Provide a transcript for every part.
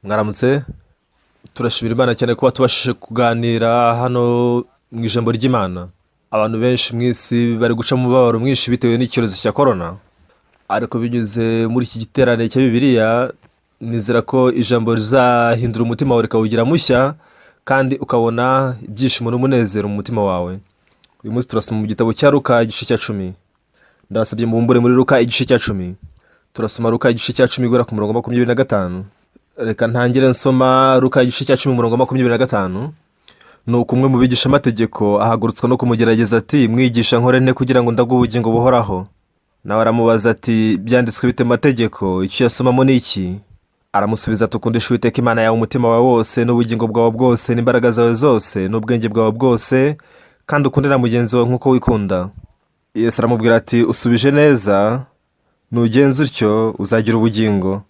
Mwaramutse, turashimira Imana cyane kuba tubashije kuganira hano mu ijambo ry'Imana. Abantu benshi mu isi bari guca mu mubabaro mwinshi bitewe n'icyorezo cya korona, ariko binyuze muri iki giterane cya Bibiliya, nizera ko ijambo rizahindura umutima wawe rikawugira mushya, kandi ukabona ibyishimo n'umunezero mu mutima wawe. Uyu munsi turasoma mu gitabo cya Luka igice cya 10. Ndasabye mubumbure muri Luka igice cya 10. Turasoma Luka igice cya 10 guhera ku murongo 25. Reka ntangire nsoma Luka igice cya 10 umurongo 25. Nuko umwe mu bigisha amategeko ahagurutswa no kumugerageza ati, mwigisha nkore nte kugira ngo ndague ubugingo buhoraho? Nawe aramubaza ati, byanditswe bite mu mategeko, icyo yasomamo ni iki? Aramusubiza ati, ukundisha Uwiteka Imana yawe umutima wawe wose n'ubugingo bwawe bwose n'imbaraga zawe zose n'ubwenge bwawe bwose, kandi ukunde na mugenzi wawe nk'uko wikunda. Yesu aramubwira ati, usubije neza, nugenza utyo uzagira ubugingo.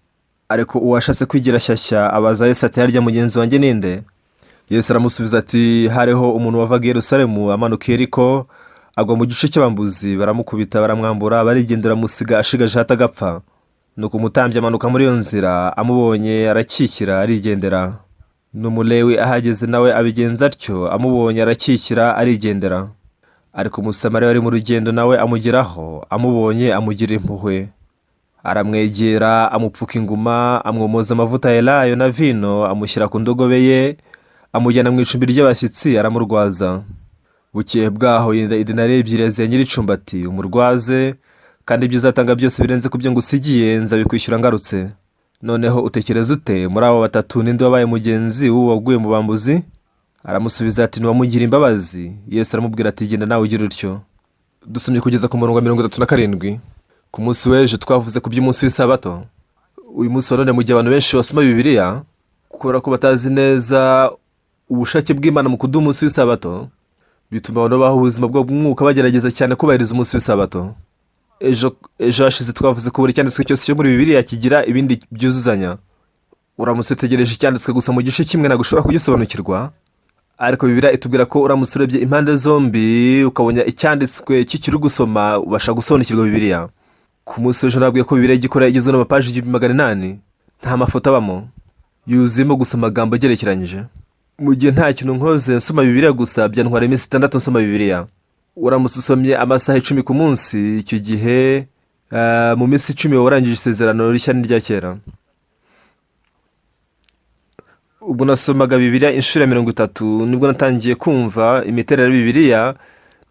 Ariko uwashatse kwigira shyashya abaza Yesu ati, harya mugenzi wanjye ninde? Yesu aramusubiza ati, hariho umuntu wavaga i Yerusalemu amanuka i Yeriko, agwa mu gice cy'abambuzi, baramukubita baramwambura, barigendera musiga ashigaje hatagapfa. Nuko umutambyi amanuka muri iyo nzira, amubonye arakikira arigendera. N'umulewi ahageze nawe abigenza atyo, amubonye arakikira arigendera. Ariko umusamariya wari mu rugendo nawe amugeraho, amubonye amugira impuhwe. Aramwegera, amupfuka inguma, amwomoza amavuta ya elayo na vino, amushyira ku ndogobe ye, amujyana mu icumbi ry'abashyitsi, aramurwaza. Bukeye bwaho yenda idenariyo 2 za nyir'icumbi ati, umurwaze, kandi ibyo uzatanga byose birenze ku byo ngusigiye nzabikwishyura ngarutse. Noneho utekereza ute, muri abo batatu ninde wabaye mugenzi w'uwo waguye mu bambuzi? Aramusubiza ati, niwamugira imbabazi. Yesu aramubwira ati, genda nawe ugira utyo. Dusomye kugeza ku murongo 37. Ku munsi w'ejo twavuze ku by'umunsi w'isabato. Uyu munsi wa none mu gihe abantu benshi basoma Bibiliya kubera ko batazi neza ubushake bw'Imana mu kuduha umunsi w'isabato, bituma abantu baho ubuzima bwo mwuka bagerageza cyane kubahiriza umunsi w'isabato. Ejo hashize twavuze ko buri cyanditswe cyose cyo muri Bibiliya kigira ibindi byuzuzanya. Uramutse utegereje icyanditswe gusa mu gice kimwe ntabwo ushobora kugisobanukirwa, ariko Bibiliya itubwira ko uramutse urebye impande zombi ukabona icyanditswe kikiri gusoma ubasha gusobanukirwa Bibiliya. Ku munsi w'ejo nabwiye ko Bibiliya igikora igizwe n'amapaji 800, nta mafoto abamo, yuzuyemo gusa amagambo agerekeranyije. Mu gihe nta kintu nkoze nsoma Bibiliya gusa, byantwara iminsi 6 nsoma Bibiliya. Uramutse usomye amasaha 10 ku munsi, icyo gihe mu minsi 10 warangije isezerano rishya n'irya kera. Ubwo nasomaga Bibiliya inshuro 30 nibwo natangiye kumva imiterere ya Bibiliya,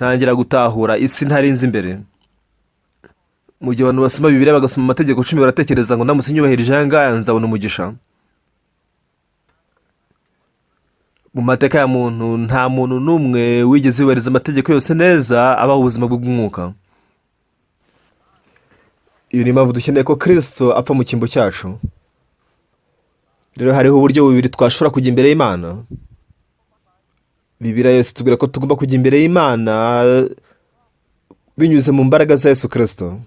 ntangira gutahura isi ntarinzi imbere. Mu gihe abantu basoma Bibiliya bagasoma amategeko 10 baratekereza ngo ndamutse nyubahirije aya ngaya nzabona umugisha. Mu mateka ya muntu, nta muntu n'umwe wigeze yubahiriza amategeko yose neza abaho ubuzima bw'umwuka. Iyo ni impamvu dukeneye ko Kristo apfa mu cyimbo cyacu. Rero hariho uburyo bubiri twashobora kujya imbere y'Imana. Bibiliya yose itubwira ko tugomba kujya imbere y'Imana binyuze mu mbaraga za Yesu Kristo.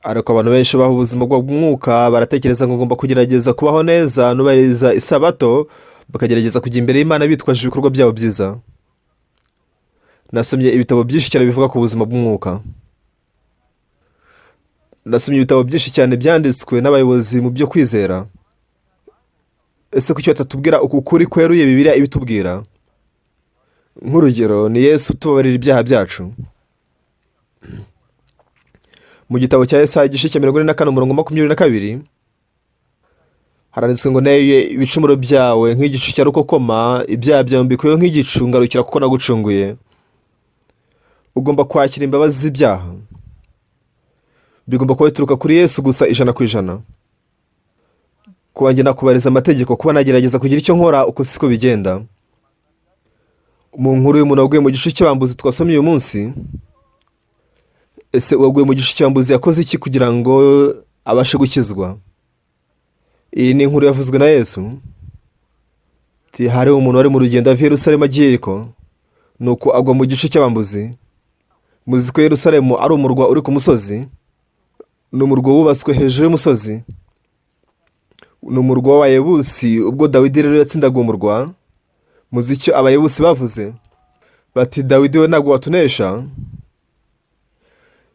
Ariko abantu benshi baho ubuzima bw'umwuka baratekereza ngo ngomba kugerageza kubaho neza nubahiriza isabato, bakagerageza kujya imbere y'Imana bitwaje ibikorwa byabo byiza. Nasomye ibitabo byinshi cyane bivuga ku buzima bw'umwuka. Nasomye ibitabo byinshi cyane byanditswe n'abayobozi mu byo kwizera. Ese kuki batatubwira uku kuri kweruye Bibiliya ibitubwira? Nk'urugero, ni Yesu utubabarira ibyaha byacu. Mu gitabo cya Yesaya igice cya 44 umurongo 22, haranditswe ngo naye ibicumuro byawe nk'igicu cya rukokoma, ibyaha byawe mbikuyeho nk'igicu, ngarukira kuko nagucunguye. Ugomba kwakira imbabazi z'ibyaha. Bigomba kuba bituruka kuri Yesu gusa 100%. Kuba njye nakubahiriza amategeko, kuba nagerageza kugira icyo nkora, uko siko bigenda. Mu nkuru y'umuntu waguye mu gice cy'abambuzi twasomye uyu munsi, ese uwaguye mu gice cy'abambuzi yakoze iki kugira ngo abashe gukizwa? Iyi ni inkuru yavuzwe na Yesu. Hariho umuntu wari mu rugendo ava i Yerusalemu agiye Yeriko, nuko agwa mu gice cy'abambuzi. Muzi ko Yerusalemu ari umurwa uri ku musozi. Ni umurwa wubatswe hejuru y'umusozi. Ni umurwa w'abayebusi. Ubwo Dawidi rero yatsindaga umurwa, muzi icyo abayebusi bavuze? Bati, Dawidi we ntabwo watunesha,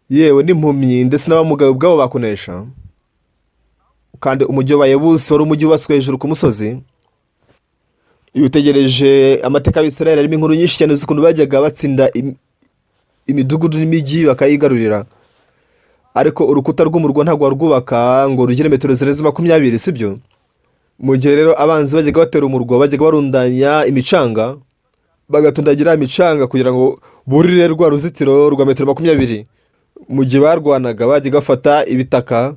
yewe n'impumyi ndetse n'abamugaye ubwabo bakunesha. kandi umujyi w'abayebusi wari umujyi wubatswe hejuru ku musozi. Iyo utegereje amateka y'Abisirayeli arimo inkuru nyinshi cyane z'ukuntu bajyaga batsinda imidugudu n'imijyi bakayigarurira, ariko urukuta rw'umurwa ntabwo warwubaka ngo rugire metero zirenze 20, sibyo? Mu gihe rero abanzi bajyaga batera umurwa, bajyaga barundanya imicanga, bagatundagira imicanga kugira ngo burire rwa ruzitiro rwa metero 20. Mu gihe barwanaga bajyaga bafata ibitaka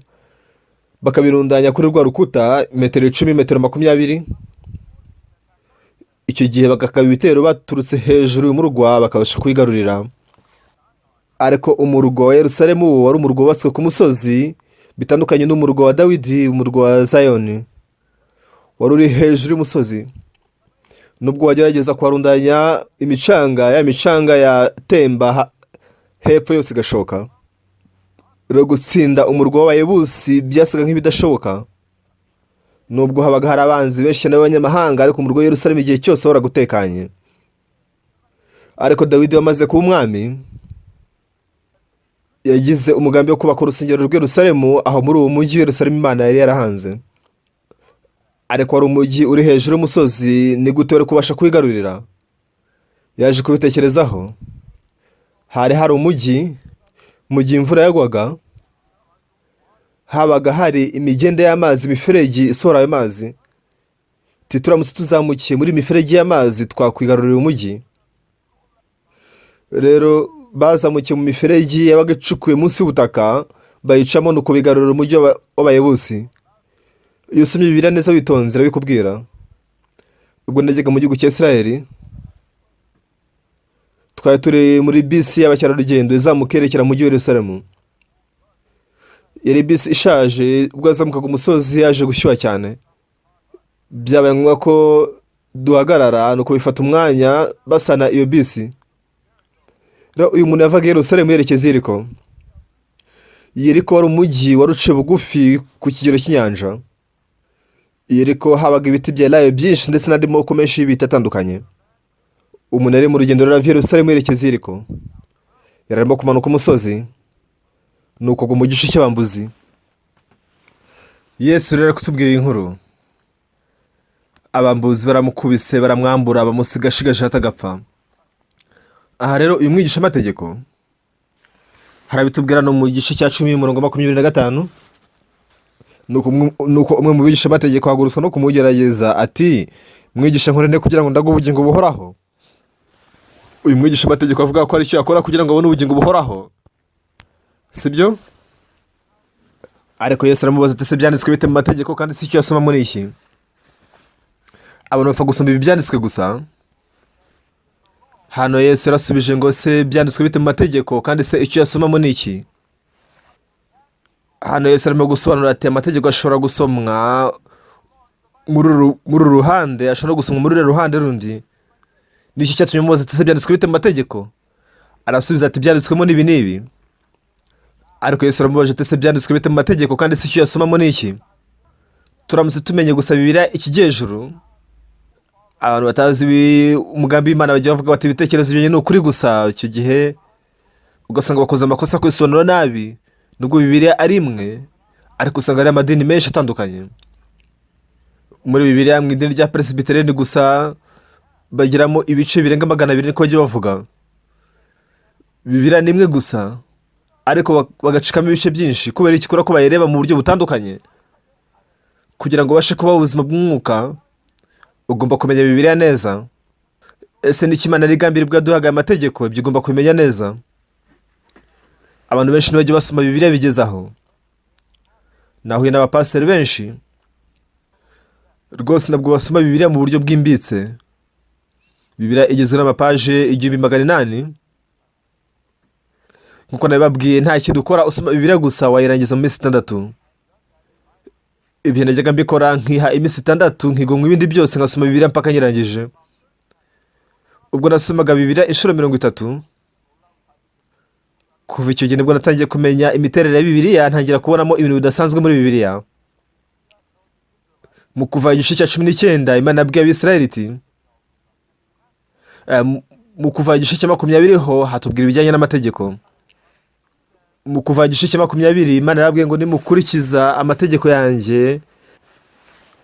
bakabirundanya kuri rwa rukuta metero 10, metero 20. Icyo gihe bagakaba ibitero baturutse hejuru y'umurwa bakabasha kwigarurira. Ariko umurwa wa Yerusalemu wari umurwa wubatswe ku musozi, bitandukanye n'umurwa wa Dawidi, umurwa wa Zayoni wari uri hejuru y'umusozi. Nubwo wagerageza kuharundanya imicanga, ya micanga yatemba hepfo yose igashoka. Rero gutsinda umurwa w'abayebusi byasaga nk'ibidashoboka, nubwo habaga hari abanzi benshi cyane b'abanyamahanga, ariko umurwa wa Yerusalemu igihe cyose wahoraga utekanye. Ariko Dawidi wamaze kuba umwami yagize umugambi wo kubaka urusengero rw'i Yerusalemu, aho muri uwo mujyi Yerusalemu Imana yari yarahanze. Ariko wari umujyi uri hejuru y'umusozi, ni gute wari kubasha kwigarurira? Yaje kubitekerezaho. Hari umujyi, mu gihe imvura yagwaga habaga hari imigende y'amazi, imiferegi isohora ayo mazi. Turamutse tuzamukiye muri imiferegi y'amazi twakwigarurira umujyi. Rero bazamukiye mu miferegi yabaga icukuye munsi y'ubutaka, bayicamo nuko bigarurira umujyi w'abayebusi. Iyo usomye Bibiliya neza witonze irabikubwira. Ubwo najyaga mu gihugu cya Isirayeli, twari turi muri bisi y'abakerarugendo izamuka yerekera mu mujyi wa Yerusalemu. Yari bisi ishaje, ubwo yazamukaga umusozi yaje gushyuha cyane. Byabaye ngombwa ko duhagarara nuko bifata umwanya basana iyo bisi. Rero uyu muntu yavaga i Yerusalemu yerekeza i Yeriko. Yeriko wari umujyi wari uciye bugufi ku kigero cy'inyanja. I Yeriko habaga ibiti bya elayo byinshi ndetse n'andi moko menshi y'ibiti atandukanye. Umuntu yari mu rugendo rurava i Yerusalemu yerekeza i Yeriko. Yari arimo kumanuka umusozi, nuko agwa mu gice cy'abambuzi. Yesu rero ari kutubwira inkuru. Abambuzi baramukubise, baramwambura, bamusiga ashigaje atagapfa. Aha rero uyu mwigisha amategeko harabitubwira no mu gice cya 10:25. Nuko umwe mu bigisha amategeko hagurutswa no kumugerageza ati, mwigisha nkore nde kugira ngo ndague ubugingo buhoraho? Uyu mwigisha amategeko avuga ko ari icyo yakora kugira ngo abone ubugingo buhoraho, sibyo? Ariko Yesu aramubaza ati, se byanditswe bite mu mategeko kandi si icyo yasoma muri iki? Abantu bapfa gusoma ibi byanditswe gusa. Hano Yesu yarasubije ngo, se byanditswe bite mu mategeko kandi se icyo yasomamo ni iki? Hano Yesu arimo gusobanura ati, amategeko ashobora gusomwa muri uru ruhande, ashobora gusomwa muri uru ruhande rundi. Niki cyatumye mubaza ati, se byanditswe bite mu mategeko? Arasubiza ati, byanditswemo n'ibi n'ibi. Ariko Yesu aramubaje ati, se byanditswe bite mu mategeko kandi se icyo yasomamo ni iki? Turamutse tumenye gusa Bibiliya ikijejuru, abantu batazi umugambi w'Imana bajya bavuga bati ibitekerezo byanyu ni ukuri gusa. Icyo gihe ugasanga bakoze amakosa kwisobanura nabi, nubwo Bibiliya ari imwe, ariko usanga ari amadini menshi atandukanye. Muri Bibiliya mu idini rya Presbyterian gusa bagiramo ibice birenga 200 niko bajya bavuga. Bibiliya ni imwe gusa, ariko bagacikamo ibice byinshi kubera ikikora ko bayireba mu buryo butandukanye. Kugira ngo bashe kuba ubuzima bw'umwuka, ugomba kumenya Bibiliya neza. Ese ni Imana rigambira bwa duhaga amategeko, ibyo ugomba kumenya neza. Abantu benshi ntibajya basoma Bibiliya bigezaho. Nahuye n'abapasiteri benshi rwose nabwo basoma Bibiliya mu buryo bwimbitse. Bibiliya igizwe n'amapaje 1800. Nkuko nabibabwiye, nta kintu ukora usoma Bibiliya gusa wayirangiza mu minsi 6. Ibyo najyaga mbikora, nkiha iminsi 6 nkigomwa ibindi byose ngasoma Bibiliya mpaka nyirangije. Ubwo nasomaga Bibiliya inshuro 30. Kuva icyo gihe nibwo natangiye kumenya imiterere ya Bibiliya, ntangira kubonamo ibintu bidasanzwe muri Bibiliya. Mu kuva igice cya 19 Imana yabwiye Abisirayeli iti, mu kuva igice cya 20 ho hatubwira ibijyanye n'amategeko. mu kuva igice cya 20 Imana yarabwiye ngo nimukurikiza amategeko yanjye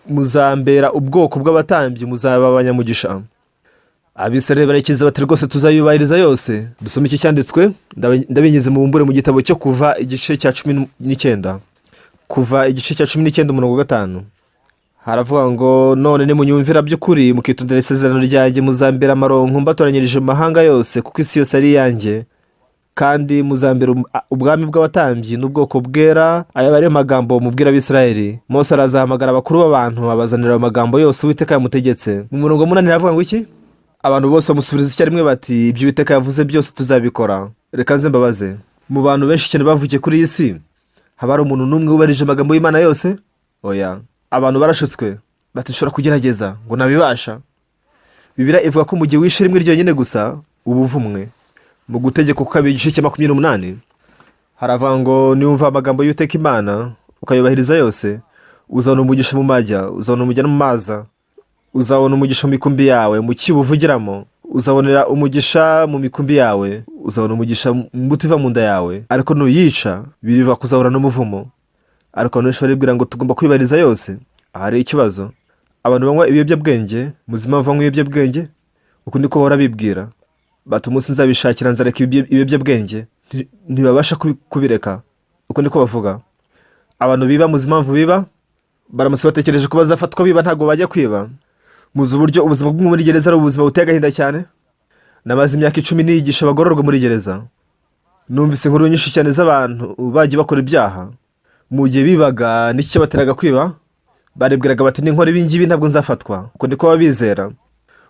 muzambera ubwoko bw'abatambyi, muzaba abanyamugisha. Abisirayeli barakiza bati rwose tuzayubahiriza yose. Dusome iki cyanditswe, ndabingize mu bumbure mu gitabo cyo kuva igice cya 19. Kuva igice cya 19 umurongo wa 5 haravuga ngo none nimunyumvira by'ukuri mukitondera isezerano ryanjye muzambera amaronko mbatoranyirije mu mahanga yose, kuko isi yose ari iyanjye, kandi muzambera ubwami bw'abatambyi n'ubwoko bwera. aya bari magambo mubwira Abisirayeli. Mose arazahamagara abakuru b'abantu abazanira amagambo yose Uwiteka yamutegetse. Mu murongo wa 8 haravuga ngo iki? Abantu bose bamusubiriza icyarimwe bati ibyo Uwiteka yavuze byose tuzabikora. Reka nze mbabaze, mu bantu benshi cyane bavugiye kuri iyi si haba hari umuntu n'umwe wubarije amagambo y'Imana yose? Oya. Abantu barashutswe batishobora kugerageza ngo nabibasha. Bibiliya ivuga ko mu gihe wishe rimwe ryonyine gusa uba uvumwe. Mu Gutegeka kabiri igice cya 28 haravuga ngo niwumva amagambo y'Uwiteka Imana ukayubahiriza yose, uzabona umugisha mu majya, uzabona umujya no mu maza, uzabona umugisha mu mikumbi yawe, mu kibu uvugiramo uzabonera umugisha mu mikumbi yawe, uzabona umugisha mu mbuto iva mu nda yawe, ariko nuyica biriva kuzahura n'umuvumo. Ariko abantu benshi baribwira ngo tugomba kwibahiriza yose. Ahari ikibazo, abantu banywa ibiyobyabwenge, muzima banywa ibiyobyabwenge, uko niko bahora bibwira bati umunsi nzabishakira nzareka ibiyobyabwenge, ntibabasha kubireka. Uko niko bavuga. Abantu biba muzima biba baramutse batekereje ko bazafatwa biba ntabwo bajya kwiba. Muzi uburyo ubuzima bwo muri gereza ari ubuzima buteye agahinda cyane. Namaze imyaka 10 niyigisha abagororwa muri gereza. Numvise inkuru nyinshi cyane z'abantu bagiye bakora ibyaha. Mu gihe bibaga n'iki bateraga kwiba, baribwiraga bati n'inkora ibingibi ntabwo nzafatwa. Uko niko babizera.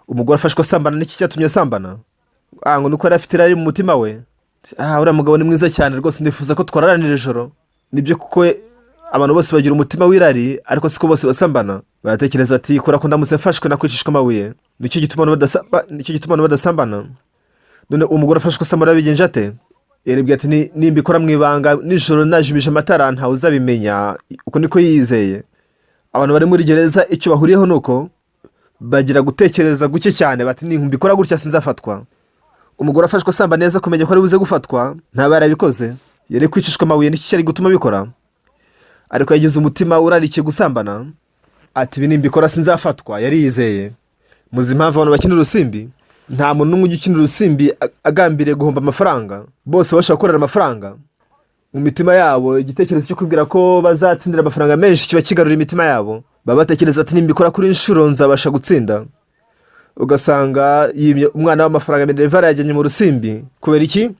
Umugore afashwe asambana n'iki cyatumye asambana? Ngo nuko yari afite irari mu mutima we. Uriya mugabo ni mwiza cyane rwose, ndifuza ko twararanira ijoro. Nibyo kuko abantu bose bagira umutima w'irari, ariko siko bose basambana. Baratekereza ati kora ko ndamutse mfashwe nakwicishwa amabuye. Nicyo gituma badasambana. None umugore afashwe asambana bigenje ate? Yaribwiye ati nimbikora mu ibanga nijoro najibije amatara ntawe uzabimenya. Uko niko yizeye. Abantu bari muri gereza icyo bahuriyeho nuko bagira gutekereza guke cyane bati nimbikora gutya sinzafatwa. Umugore afashwe asamba neza kumenya ko ari buze gufatwa ntaba yarabikoze, yari kwicishwa amabuye n'iki cyari gutuma bikora. Ariko yagize umutima urarikiye gusambana ati nimbikora sinzafatwa. Yari yizeye. Muzi impamvu abantu bakina urusimbi? Nta muntu n'umwe ukina urusimbi agambiriye guhomba amafaranga. Bose bashaka gukorera amafaranga. Mu mitima yabo igitekerezo cyo kubwira ko bazatsindira amafaranga menshi kiba kigarura imitima yabo. Baba batekereza ati nimbikora kuri inshuro nzabasha gutsinda. Ugasanga umwana w'amafaranga Minerval yajyanye mu rusimbi. Kubera iki?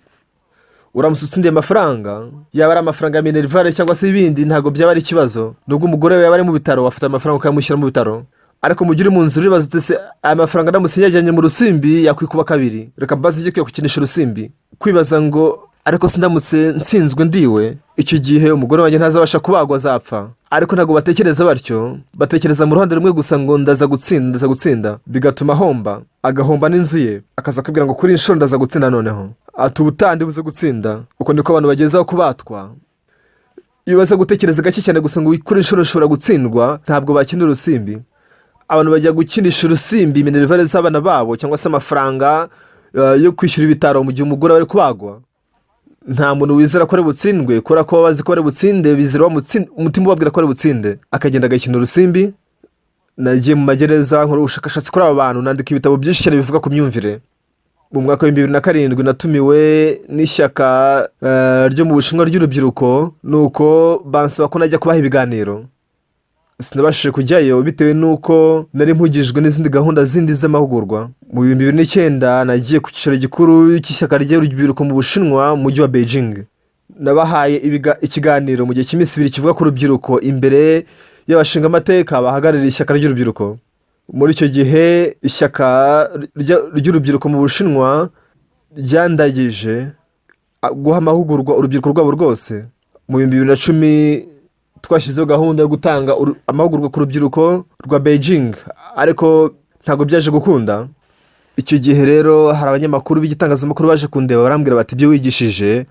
Uramutse utsindiye amafaranga, yaba ari amafaranga Minerval cyangwa se ibindi, ntago byaba ari ikibazo. Nubwo umugore we yaba ari mu bitaro wafata amafaranga ukayamushyira mu bitaro. Ariko mu gihe uri mu nzu uribaza uti se aya mafaranga ndamutse yajyanye mu rusimbi yakwikuba kabiri. Reka mbaze icyo kukinisha urusimbi. Kwibaza ngo ariko sindamutse nsinzwe ndiwe, icyo gihe umugore wanjye ntazabasha kubagwa azapfa. Ariko ntago batekereza batyo, batekereza mu ruhande rumwe gusa ngo ndaza gutsinda, bigatuma ahomba, agahomba n'inzu ye, akaza kubwira ngo kuri inshuro ndaza gutsinda noneho. Ati ubutandi buze gutsinda. Uko niko abantu bagezaho kubatwa. Iyo baza gutekereza gake cyane gusa ngo kuri inshuro ushobora gutsindwa, ntabwo bakina urusimbi. Abantu bajya gukinisha urusimbi Minerval z'abana babo cyangwa se amafaranga yo kwishyura ibitaro mu gihe umugore ari kubagwa. Nta muntu wizera ko ari butsindwe, kora ko bazi ko ari butsinde, bizira umutima ubabwira ko ari butsinde, akagenda agakina urusimbi. Nagiye mu magereza nkora ubushakashatsi kuri aba bantu, nandika ibitabo byinshi cyane bivuga ku myumvire. Mu mwaka wa 2007 natumiwe n'ishyaka ryo mu Bushinwa ry'urubyiruko, nuko bansaba ko najya kubaha ibiganiro. Sinabashije kujyayo bitewe nuko nari mpugijwe n'izindi gahunda zindi z'amahugurwa. Mu 2009 nagiye ku cyicaro gikuru cy'ishyaka ry'urubyiruko mu Bushinwa mu mujyi wa Beijing. Nabahaye ikiganiro mu gihe cy'iminsi 2 kivuga ku rubyiruko imbere y'abashinga amateka bahagarariye ishyaka ry'urubyiruko. Muri icyo gihe ishyaka ry'urubyiruko mu Bushinwa ryandagije guha amahugurwa urubyiruko rwabo rwose. Mu 2010 twashyizeho gahunda yo gutanga amahugurwa ku rubyiruko rwa Beijing, ariko ntago byaje gukunda. Icyo gihe rero hari abanyamakuru b'igitangazamakuru baje kundeba barambwira bati ibyo wigishije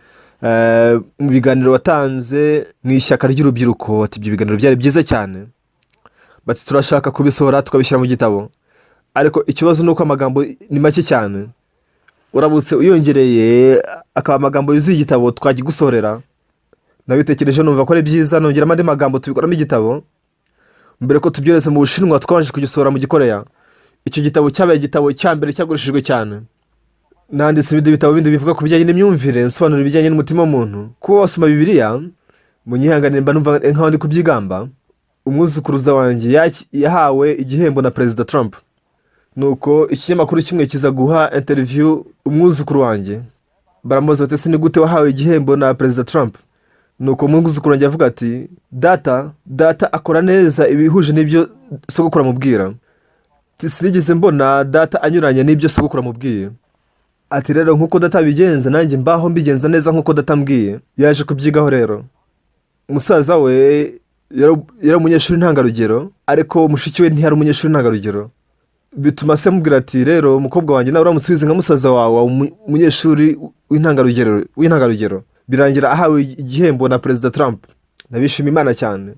mu biganiro watanze mu ishyaka ry'urubyiruko, ati ibyo biganiro byari byiza cyane, bati turashaka kubisohora tukabishyira mu gitabo. Ariko ikibazo nuko amagambo ni make cyane. Urabutse uyongereye akaba amagambo yuzuye igitabo twagigusorera. nabitekereje numva ko ari byiza, nongeramo andi magambo tubikoramo igitabo. Mbere ko tubyohereza mu Bushinwa twabanje kugisohora mu Gikoreya. Icyo gitabo cyabaye igitabo cya mbere cyagurishijwe cyane. Nanditse ibindi bitabo bindi bivuga ku bijyanye n'imyumvire, nsobanura ibijyanye n'umutima w'umuntu. Kuba wasoma Bibiliya munyihanganire mba numva nkaho ndi kubyigamba. Umwuzukuruza wanjye yahawe igihembo na Perezida Trump. Nuko ikinyamakuru kimwe kiza guha interview umwuzukuru wanjye. Baramubaza bati ese ni gute wahawe igihembo na Perezida Trump? Nuko umwuzukuru wanjye avuga ati data akora neza ibihuje n'ibyo sogokuru amubwira. Sinigeze mbona data anyuranya n'ibyo sogokuru amubwiye. Ati rero nk'uko data bigenza nanjye mbaho mbigenza neza nk'uko data ambwiye. Yaje kubyigaho rero. Umusaza we yari umunyeshuri ntangarugero, ariko mushiki we ntiyari umunyeshuri ntangarugero. Bituma se amubwira ati rero umukobwa wanjye nawe uramutse wize nka musaza wawe umunyeshuri w'intangarugero. Birangira ahawe igihembo na Perezida Trump. Nabishima Imana cyane.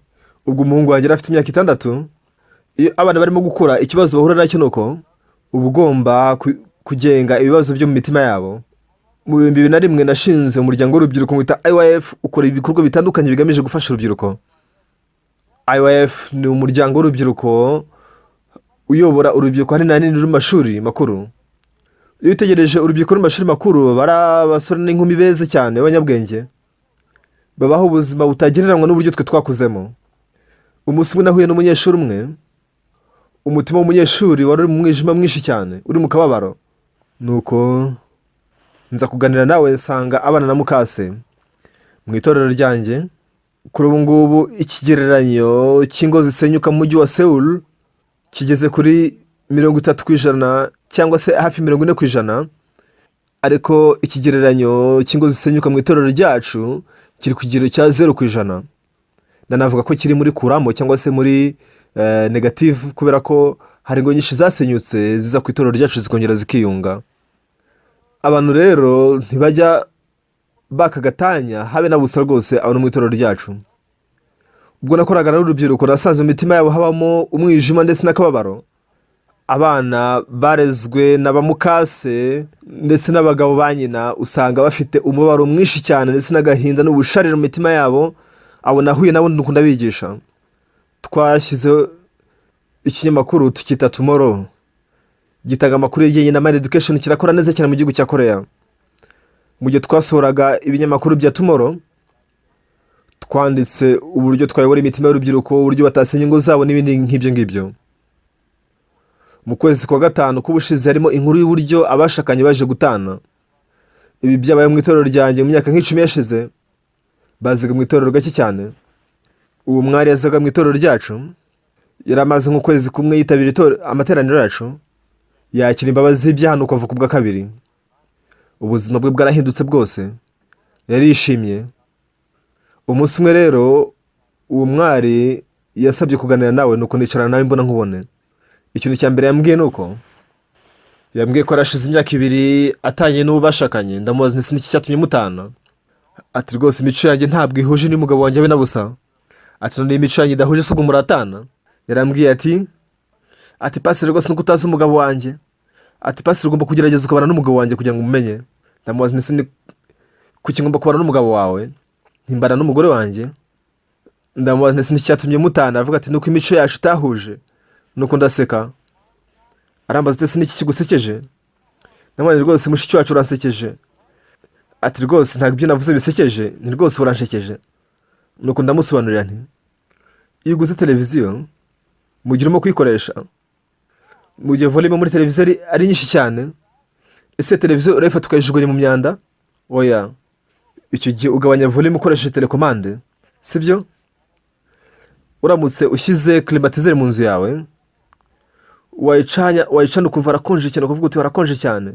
Ubwo umuhungu wanjye afite imyaka 6. Iyo abana barimo gukura, ikibazo bahura nacyo nuko uba ugomba kugenga ibibazo byo mu mitima yabo. Mu 2001 nashinze umuryango w'urubyiruko wita IYF, ukora ibikorwa bitandukanye bigamije gufasha urubyiruko. IYF ni umuryango w'urubyiruko uyobora urubyiruko hanini ruri mu mashuri makuru. Iyo utegereje urubyiruko ruri mu mashuri makuru, abasore n'inkumi beza cyane b'abanyabwenge, babaho ubuzima butagereranywa n'uburyo twe twakuzemo. Umunsi umwe nahuye n'umunyeshuri umwe. Umutima w'umunyeshuri wari uri mu mwijima mwinshi cyane, uri mu kababaro. Nuko nza kuganira nawe nsanga abana na mukase mu itorero ryanjye. Kuri ubu ngubu ikigereranyo cy'ingo zisenyuka mu mujyi wa Seoul kigeze kuri 30% cyangwa se hafi 40%, ariko ikigereranyo cy'ingo zisenyuka mu itorero ryacu kiri ku kigero cya 0%. Nanavuga ko kiri muri kuramo cyangwa se muri negative, kubera ko hari ingo nyinshi zasenyutse ziza ku itorero ryacu zikongera zikiyunga. Abantu rero ntibajya bakagatanya habe na busa rwose abo mu itorero ryacu. Ubwo nakoraga n'urubyiruko nasanze mu mitima yabo habamo umwijima ndetse n'akababaro. Abana barezwe n'abamukase ndetse n'abagabo ba nyina usanga bafite umubabaro mwinshi cyane ndetse n'agahinda n'ubusharire mu mitima yabo. Abo nahuye nabo ndukunda bigisha. Twashyize ikinyamakuru tukita Tomorrow, gitanga amakuru y'ijyanye na education, kirakora neza cyane mu gihugu cya Korea. Mu gihe twasohoraga ibinyamakuru bya Tomorrow, twanditse uburyo twayobora imitima y'urubyiruko, uburyo batasenya ingo zabo n'ibindi nk'ibyo ngibyo. Mu kwezi kwa gatanu kubushize harimo inkuru y'uburyo abashakanye baje gutana. Ibi byabaye mu itorero ryanjye mu myaka nk'icumi yashize. Baziga mu itorero gake cyane. Uwo mwari yazaga mu itorero ryacu, yaramaze nk'ukwezi kumwe yitabira amateraniro yacu, yakira imbabazi z'ibyaha nuko avuka ubwa kabiri. Ubuzima bwe bwarahindutse bwose, yarishimye. Umunsi umwe rero uwo mwari yasabye kuganira nawe, nuko nicarana nawe mbona nkubone. Ikintu cya mbere yambwiye nuko yambwiye ko arashize imyaka 2 atanye n'uwo bashakanye. Ndamubaza nti n'iki cyatumye mutana? Ati rwose imico yanjye ntabwo ihuje n'umugabo wanjye we na busa. Ati none imico yanjye idahuje se ubwo muratana? Yarambwiye ati pasire rwose nuko utazi umugabo wanjye. Ati pasire ugomba kugerageza ukabana n'umugabo wanjye kugira ngo umumenye. Ndamubaza nti kuki ngomba kubana n'umugabo wawe? Ntimbana n'umugore wanjye. Ndamubaza nti n'iki cyatumye mutana? Avuga ati nuko imico yacu itahuje. Nuko ndaseka. Arambaza ati n'iki kigusekeje? Ndamubaza rwose mushiki wacu uransekeje. Ati rwose ntabwo ibyo navuze bisekeje, ni rwose uranshekeje. Nuko ndamusobanurira nti iyo uguze televiziyo mu gihe urimo kuyikoresha, mu gihe volume muri televiziyo ari nyinshi cyane, ese televiziyo urayifata ukayijugunya mu myanda? Oya, icyo gihe ugabanya volume ukoresheje telekomande, sibyo? Uramutse ushyize climatiseur mu nzu yawe, wayicana ukumva arakonje cyane, ukavuga uti harakonje cyane,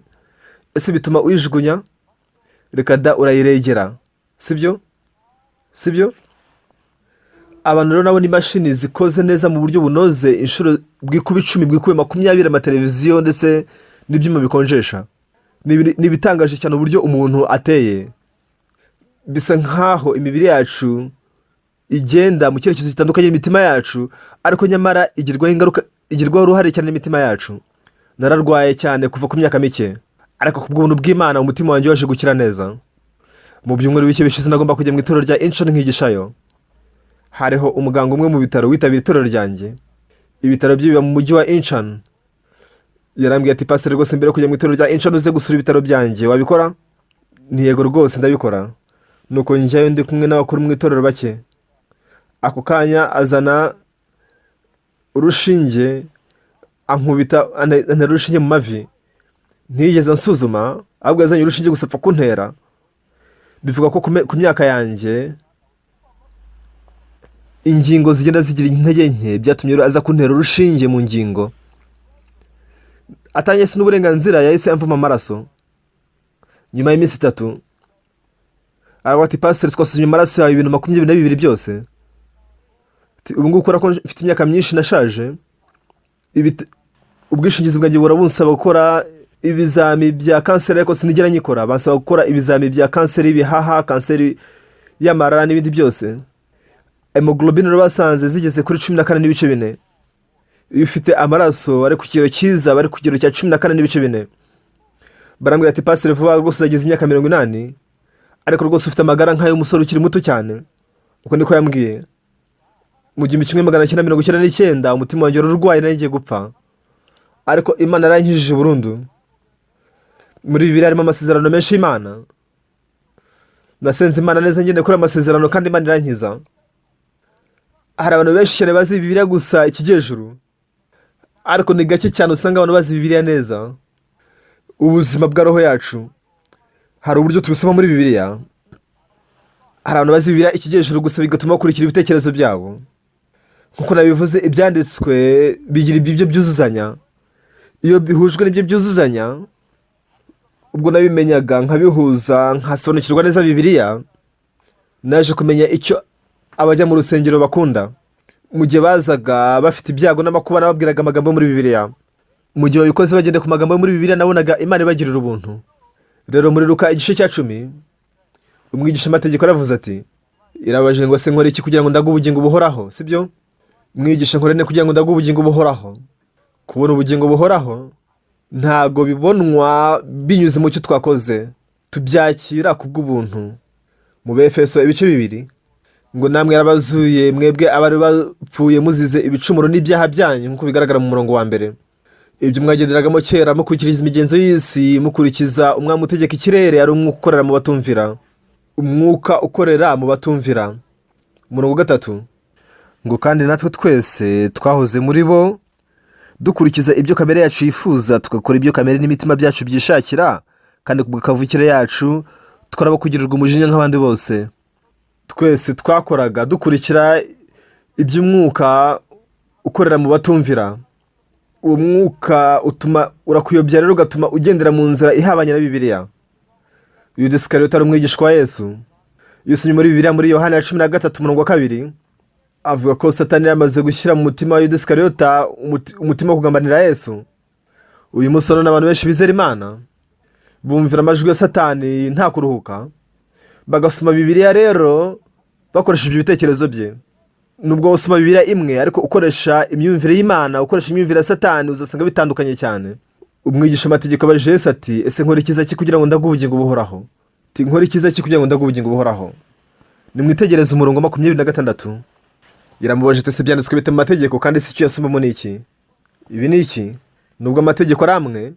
ese bituma uyijugunya? Reka da, urayiregera, sibyo? Abantu rero nabo ni mashini zikoze neza mu buryo bunoze, inshuro bwikuba 10 bwikuba 20 amateleviziyo ndetse n'ibyuma bikonjesha. Nibitangaje cyane uburyo umuntu ateye. Bisa nkaho imibiri yacu igenda mu cyerekezo gitandukanye n'imitima yacu, ariko nyamara igirwaho uruhare cyane n'imitima yacu. Nararwaye cyane kuva ku myaka mike, ariko kubw'ubuntu bw'Imana umutima wanjye waje gukira neza. mu byumweru bike bishize nagomba kujya mu itorero rya Incheon nkigishayo. Hariho umuganga umwe mu bitaro witabira itorero ryanjye. Ibitaro bye biba mu mujyi wa Incheon. Yarambwiye ati pastor rwose mbere yo kujya mu itorero rya Incheon uze gusura ibitaro byanjye wabikora? Ni yego rwose ndabikora. Nuko njyayo ndi kumwe n'abakuru mu itorero bake. Ako kanya azana urushinge ankubita urushinge mu mavi. Ntiyigeze ansuzuma ahubwo yazanye urushinge gusa apfa kuntera. Bivuga ko ku myaka yanjye ingingo zigenda zigira intege nke byatumye aza kuntera urushinge mu ngingo. Atanye se n'uburenganzira yahise amvuma amaraso. Nyuma y'iminsi 3 aravuga ati pastor twasuzumye amaraso yawe 2022 byose. Ubu ngubu ukora ko mfite imyaka myinshi nashaje. Ubwishingizi bwanjye burabunsaba gukora ibizami bya kanseri ariko sinigera nyikora. Bansaba gukora ibizami bya kanseri y'ibihaha, kanseri y'amara n'ibindi byose. Hemoglobine basanze zigeze kuri 14.4. Iyo ufite amaraso ari ku kigero cyiza bari ku kigero cya 14.4. Barambwira ati pastor vuba rwose uzageze imyaka 80 ariko rwose ufite amagara nk'ay'umusore ukiri muto cyane. Uko niko yambwiye. Mu 1999 umutima wanjye urarwaye nagiye gupfa. Ariko Imana yarankijije burundu. Muri Bibiliya harimo amasezerano menshi y'Imana. Nasenze Imana neza ngende kuri amasezerano kandi Imana irankiza. Hari abantu benshi cyane bazi Bibiliya gusa ikigejuru. Ariko ni gake cyane usanga abantu bazi Bibiliya neza. Ubuzima bwa roho yacu hari uburyo tubisoma muri Bibiliya. Hari abantu bazi Bibiliya ikigejuru gusa bigatuma bakurikira ibitekerezo byabo. Nkuko nabivuze ibyanditswe bigira ibyo byuzuzanya. Iyo bihujwe n'ibyo byuzuzanya ubwo nabimenyaga nkabihuza nkasobanukirwa neza Bibiliya. Naje kumenya icyo abajya mu rusengero bakunda. Mu gihe bazaga bafite ibyago n'amakuba nababwiraga amagambo muri Bibiliya. Mu gihe babikoze bagende ku magambo muri Bibiliya nabonaga Imana ibagirira ubuntu. Rero muri Luka igice cya 10 umwigisha amategeko aravuze ati irabaje ngo se nkore iki kugira ngo ndague ubugingo buhoraho, sibyo? Mwigisha nkore ne kugira ngo ndague ubugingo buhoraho. Kubona ubugingo buhoraho ntago bibonwa binyuze mu cyo twakoze, tubyakira kubw'ubuntu. Mu Befeso ibice 2 ngo namwe yarabazuye mwebwe abari bapfuye muzize ibicumuro n'ibyaha byanyu nkuko bigaragara mu murongo wa mbere. Ibyo mwagenderagamo kera mukurikiza imigenzo y'isi, mukurikiza umwami utegeka ikirere ari umwuka ukorera mu batumvira. Umwuka ukorera mu batumvira. Murongo 3 ngo kandi natwe twese twahoze muri bo dukurikiza ibyo kamere yacu yifuza, tugakora ibyo kamere n'imitima byacu byishakira, kandi kubw'akavukire yacu twaraba kugirirwa umujinya nk'abandi bose. Twese twakoraga dukurikira iby'umwuka ukorera mu batumvira. Uwo mwuka utuma urakuyobya rero ugatuma ugendera mu nzira ihabanye na Bibiliya. Yuda Iskariyota ari umwigishwa wa Yesu. Yusomye muri Bibiliya muri Yohana 13:2 avuga ko Satani yamaze gushyira mu mutima wa Yuda Iskariyota umutima wo kugambanira Yesu. Uyu musoro n'abantu benshi bizera Imana bumvira amajwi ya Satani nta kuruhuka, bagasoma Bibiliya rero bakoresheje ibitekerezo bye. Nubwo usoma Bibiliya imwe ariko ukoresha imyumvire y'Imana, ukoresha imyumvire ya Satani, uzasanga bitandukanye cyane. Umwigisha amategeko abajije Yesu ati ese nkora ikiza ki kugira ngo ndague ubugingo buhoraho? Ati nkora ikiza ki kugira ngo ndague ubugingo buhoraho? Nimwitegereze umurongo 26. Yaramubajije ati se byanditswe bite mu mategeko kandi si cyo yasomamo n'iki? Ibi ni iki? Nubwo amategeko ari amwe,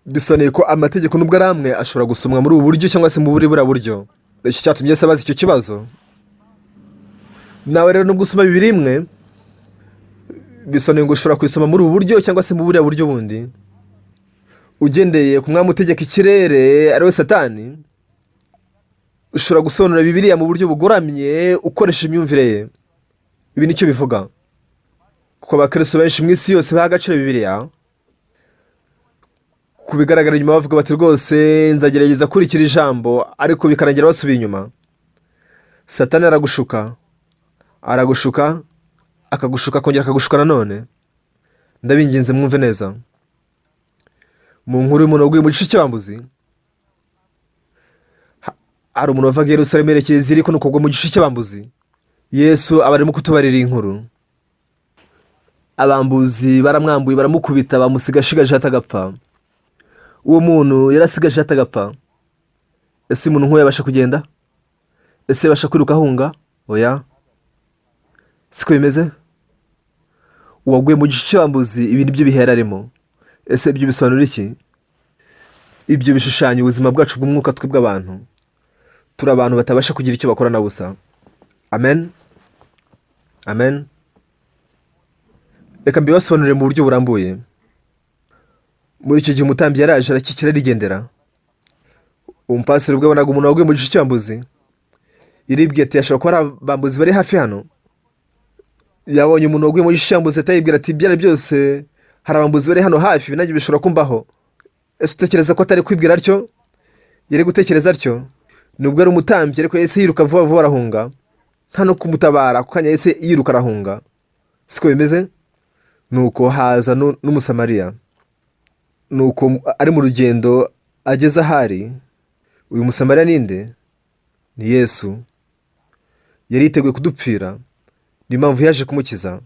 bisoneye ko amategeko nubwo ari amwe ashobora gusomwa muri ubu buryo cyangwa se mu buri buryo. Icyo cyatumye Yesu abaza icyo kibazo. Nawe rero nubwo usoma Bibiliya imwe, bisoneye ngo ushobora kwisoma muri ubu buryo cyangwa se mu buri buryo bundi. Ugendeye ku mwami utegeka ikirere ari we Satani, ushobora gusobanura Bibiliya mu buryo bugoramye ukoresha imyumvire ye. Ibi nicyo bivuga. Kuko abakristo benshi mu isi yose baha agaciro Bibiliya. Kubigaragara nyuma bavuga bati rwose nzagerageza kurikira ijambo ariko bikarangira basubiye inyuma. Satani aragushuka akagushuka kongera akagushuka nanone. Ndabinginze mwumve neza. Mu nkuru y'umuntu waguye mu gice cy'abambuzi, hari umuntu wavaga i Yerusalemu yerekeza Yeriko nuko agwa mu gice cy'abambuzi. Yesu abarimo kutubarira inkuru. Abambuzi baramwambuye baramukubita bamusigashigaje atagapfa. Uwo muntu yarasigaje atagapfa. Ese umuntu nk'uwo yabasha kugenda? ese basha kwiruka ahunga? Oya, siko bimeze. Uwaguye mu gice cy'abambuzi ibi nibyo bihera arimo. Ese ibyo bisobanura iki? Ibyo bishushanya ubuzima bwacu bw'umwuka twebwe abantu. Turi abantu batabasha kugira icyo bakora na busa. Amen. Amen. Reka mbibasobanurire mu buryo burambuye. Muri icyo gihe umutambyi yaraje arakikira arigendera. Umupasiteri ubwo yabonaga umuntu waguye mu gice cy'abambuzi, yaribwiye ati yashobora kuba ari abambuzi bari hafi hano. Yabonye umuntu waguye mu gice cy'abambuzi atayibwira ati ibyo ari byose hari abambuzi bari hano hafi, ibi nanjye bishobora kumbaho. Ese utekereza ko atari kwibwira atyo? Yari gutekereza atyo? Nubwo ari umutambyi ariko yahise yiruka vuba vuba arahunga, nta no kumutabara, ako kanya yahise yiruka arahunga. Siko bimeze? Nuko haza n'umusamariya. Nuko ari mu rugendo ageze ahari. Uyu musamariya ninde? Ni Yesu. Yari yiteguye kudupfira, niyo mpamvu yaje kumukiza.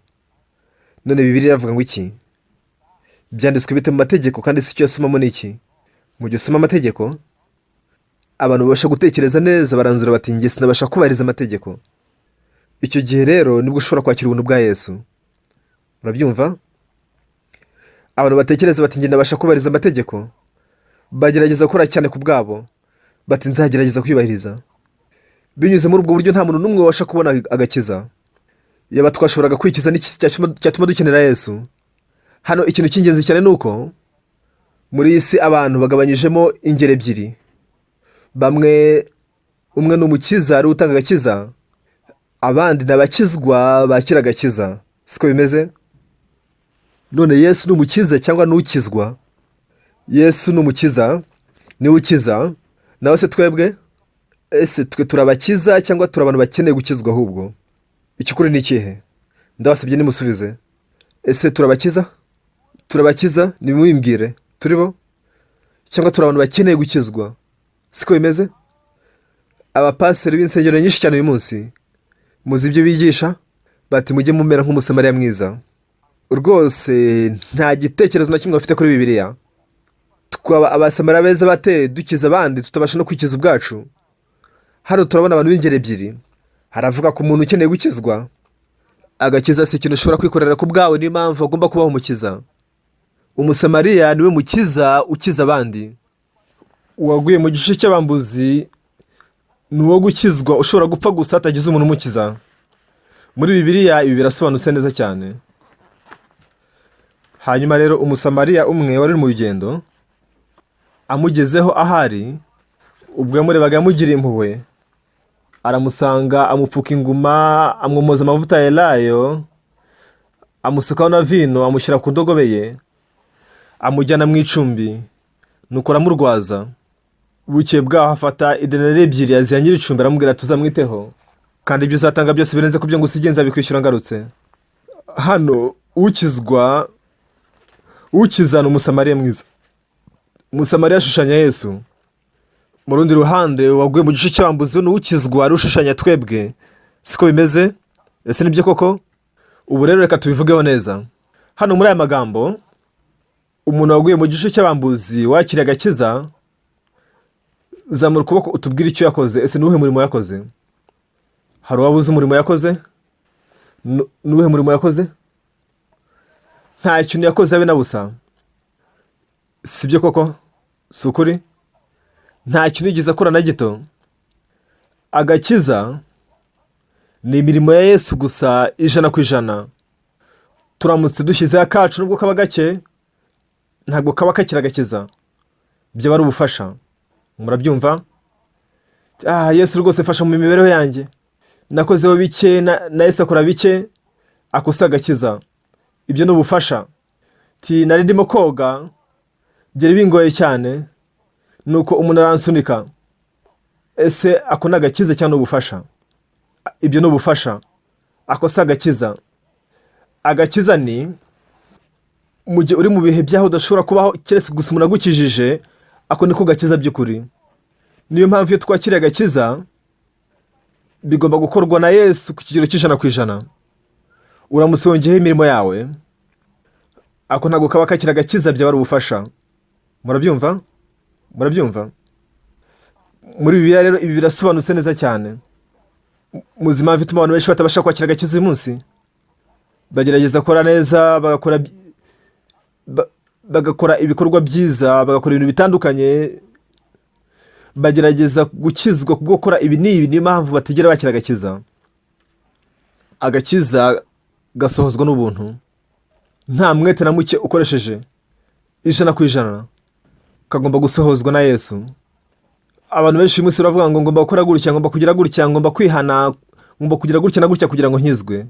None Bibiliya iravuga ngo iki? Byanditswe bite mu mategeko kandi si icyo yasomamo ni iki? Mu gihe usoma amategeko, abantu babasha gutekereza neza, baranzura bati njye sinabasha kubahiriza amategeko. Icyo gihe rero nibwo ushobora kwakira ubuntu bwa Yesu. Murabyumva? Abantu batekereza bati njye ndabasha kubahiriza amategeko, bagerageza gukora cyane ku bwabo, bati nzagerageza kwiyubahiriza. Binyuze muri ubwo buryo nta muntu n'umwe wabasha kubona agakiza. Yaba twashoboraga kwikiza n'iki cyatuma dukenera Yesu. Hano ikintu cy'ingenzi cyane ni uko muri iyi si abantu bagabanyijemo ingero ebyiri. Bamwe, umwe ni umukiza ari utanga agakiza, abandi ni abakizwa bakira agakiza. Siko bimeze? None Yesu ni umukiza cyangwa ni ukizwa? Yesu ni umukiza, ni ukiza. Nawe se twebwe? Ese twe turabakiza cyangwa turi abantu bakeneye gukizwa ahubwo? Ikikuri ni ikihe? Ndabasabye nimusubize. Ese turabakiza? Turabakiza nimubimbwire. Turi bo? Cyangwa turi abantu bakeneye gukizwa? Siko bimeze? Abapasiteri b'insengero nyinshi cyane uyu munsi, muzi ibyo bigisha? Bati mujye mumera nk'umusamariya mwiza. Rwose nta gitekerezo na kimwe bafite kuri Bibiliya. Twaba abasamariya beza bate dukiza abandi tutabasha no kwikiza ubwacu? Hano turabona abantu b'ingero ebyiri. Haravuga ku muntu ukeneye gukizwa. Agakiza si ikintu ushobora kwikorera ku bwawe, niyo mpamvu agomba kubaho umukiza. Umusamariya niwe mukiza ukiza abandi. Uwaguye mu gice cy'abambuzi ni uwo gukizwa, ushobora gupfa gusa hatagize umuntu umukiza. Muri Bibiliya ibi birasobanutse neza cyane. Hanyuma rero umusamariya umwe wari mu rugendo amugezeho ahari, ubwo yamurebaga yamugiriye impuhwe, aramusanga, amupfuka inguma, amwomoza amavuta ya elayo, amusukaho na vino, amushyira ku ndogobe ye, amujyana mu icumbi, nuko aramurwaza. Bukeye bwaho afata idenari ebyiri aziha nyir'icumbi, aramubwira ati uzamwiteho, kandi ibyo uzatanga byose birenze ku byo ngusigiye nzabikwishyura ngarutse. Hano ukiza ni umusamariya mwiza. Umusamariya ashushanya Yesu. Mu rundi ruhande waguye mu gice cy'abambuzi ni ukizwa ari ushushanya twebwe. Siko bimeze? Ese nibyo koko? Ubu rero reka tubivugeho neza. Hano muri aya magambo, umuntu waguye mu gice cy'abambuzi wakiriye agakiza, zamura ukuboko utubwire icyo yakoze. Ese nuhe murimo yakoze? Hari uwabuze umurimo yakoze? Nuhe murimo yakoze? Nta kintu yakoze habe na busa. Sibyo koko? Si ukuri? Nta kintu yigeze akora na gito. Agakiza ni imirimo ya Yesu gusa 100%. Turamutse dushyizeho akacu nubwo kaba gake, ntabwo kaba kakira agakiza. Byo bari ubufasha. Murabyumva? Yesu rwose fasha mu mibereho yanjye. Nakozeho bike na Yesu akora bike, akosa agakiza. Ibyo ni ubufasha. Nari ndimo koga, byari bingoye cyane, nuko umuntu aransunika. Ese ako ni agakiza cyangwa ubufasha? Ibyo ni ubufasha. Akosa agakiza. Agakiza ni mu gihe uri mu bihe byaho udashobora kubaho keretse gusa umuntu agukijije, ako niko gakiza by'ukuri. Niyo mpamvu iyo twakiriye agakiza, bigomba gukorwa na Yesu ku kigero c'100%. Uramutse wongeyeho imirimo yawe, ako ntabwo kaba kakira agakiza, byaba ari ubufasha. Murabyumva? Muri Bibiliya rero ibi birasobanutse neza cyane. muzi impamvu ituma abantu benshi batabasha kwakira agakiza uyu munsi? Bagerageza gukora neza, bagakora ibikorwa byiza, bagakora ibintu bitandukanye, bagerageza gukizwa kubwo gukora ibi n'ibi, niyo mpamvu batigera bakira agakiza. Agakiza gasohozwa n'ubuntu, nta mwete na muke ukoresheje, 100%. Kagomba gusohozwa na Yesu. Abantu benshi uyu munsi baravuga ngo ngomba gukora gutya, ngomba kugira gutya, ngomba kwihana, ngomba kugira gutya na gutya kugira ngo nkizwe.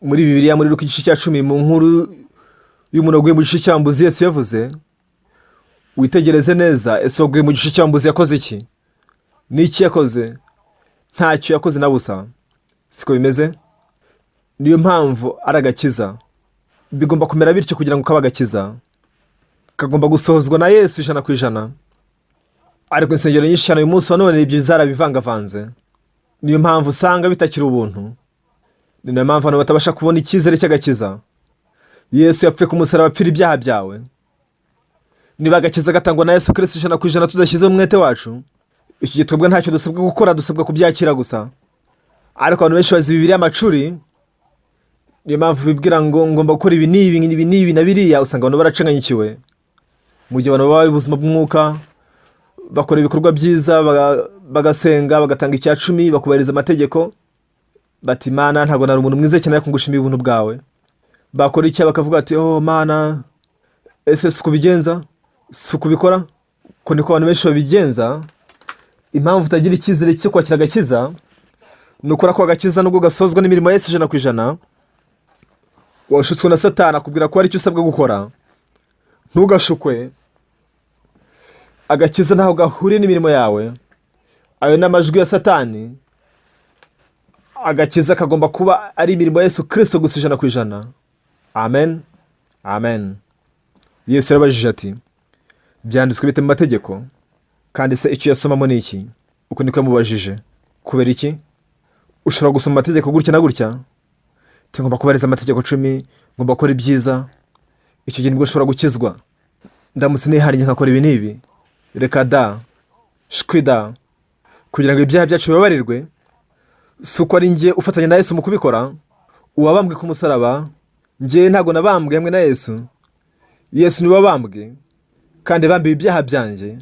Muri Bibiliya muri Luka igice cya 10 mu nkuru y'umuntu waguye mu gice cy'ambuzi, Yesu yavuze, witegereze neza, ese waguye mu gice cy'ambuzi yakoze iki? N'iki yakoze? Ntacyo yakoze na busa. Siko bimeze? Niyo mpamvu ari agakiza. Bigomba kumera bityo kugira ngo kaba agakiza. Kagomba gusohozwa na Yesu 100%. Ariko insengero nyinshi cyane uyu munsi wa none ibyo zarabivangavanze. Niyo mpamvu usanga bitakiri ubuntu. Ni nayo mpamvu abantu batabasha kubona icyizere cy'agakiza. Yesu yapfuye ku musaraba apfira ibyaha byawe. Niba agakiza gatangwa na Yesu Kristo 100% tudashyizeho umwete wacu, iki gihe twebwe ntacyo dusabwa gukora, dusabwa kubyakira gusa. Ariko abantu benshi bazi Bibiliya amacuri, niyo mpamvu bibwira ngo ngomba gukora ibi n'ibi na biriya, usanga abantu baracenganyikiwe. Mu gihe abantu babaye ubuzima bw'umwuka, bakora ibikorwa byiza, bagasenga, bagatanga icya 10, bakubahiriza amategeko, bati Mana ntabwo nari umuntu mwiza cyane ariko ngushimiye ubuntu bwawe. Bakora icya bakavuga ati oh Mana, ese si kubigenza, si kubikora. Ko niko abantu benshi babigenza. Impamvu utagira icyizere cyo kwakira agakiza nukora ko agakiza nubwo gasozwa n'imirimo Yesu 100%, washutswe na Satani akubwira ko ari cyo usabwa gukora. Ntugashukwe. Agakiza ntaho gahuriye n'imirimo yawe. Ayo n'amajwi ya Satani. Agakiza kagomba kuba ari imirimo ya Yesu Kristo gusa 100%. Amen. Amen. Yesu yarabajije ati, byanditswe bite mu mategeko? Kandi se icyo yasomamo ni iki? Uko niko yamubajije. Kubera iki? Ushobora gusoma amategeko gutya na gutya? Ngomba kubahiriza amategeko 10, ngomba gukora ibyiza. Icyo gihe nibwo ushobora gukizwa. Ndamutse nihariye nkakora ibi n'ibi. Reka da. Shkwida. Kugira ngo ibyaha byacu bibabarirwe, si uko ari njye ufatanya na Yesu mu kubikora. Uwabambwe ku musaraba, njye ntago nabambwe hamwe na Yesu. Yesu niwe wabambwe, kandi bambiwe ibyaha byanjye.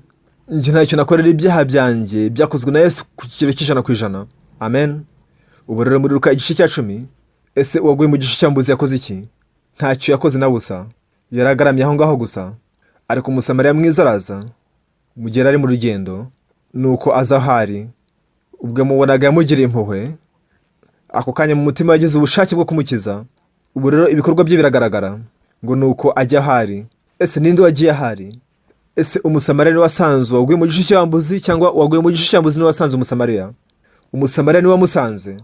Njye ntacyo nakorera ibyaha byanjye, byakozwe na Yesu ku kigero cy'100%. Amen. Ubu rero muri Luka igice cya 10, ese uwaguye mu gice cy'ambuzi yakoze iki? Ntacyo yakoze na busa. Yaragaramye aho ngaho gusa. Ariko umusamariya mwiza araza, mu gihe ari mu rugendo, nuko aza ahari. Ubwo mubonaga yamugiriye impuhwe, ako kanya mu mutima yagize ubushake bwo kumukiza. Ubu rero ibikorwa bye biragaragara, ngo nuko ajya ahari. Ese ninde wagiye ahari? Ese umusamariya ni wasanzwe waguye mu gice cy'ambuzi, cyangwa waguye mu gice cy'ambuzi ni wasanze umusamariya? Umusamariya ni wamusanze.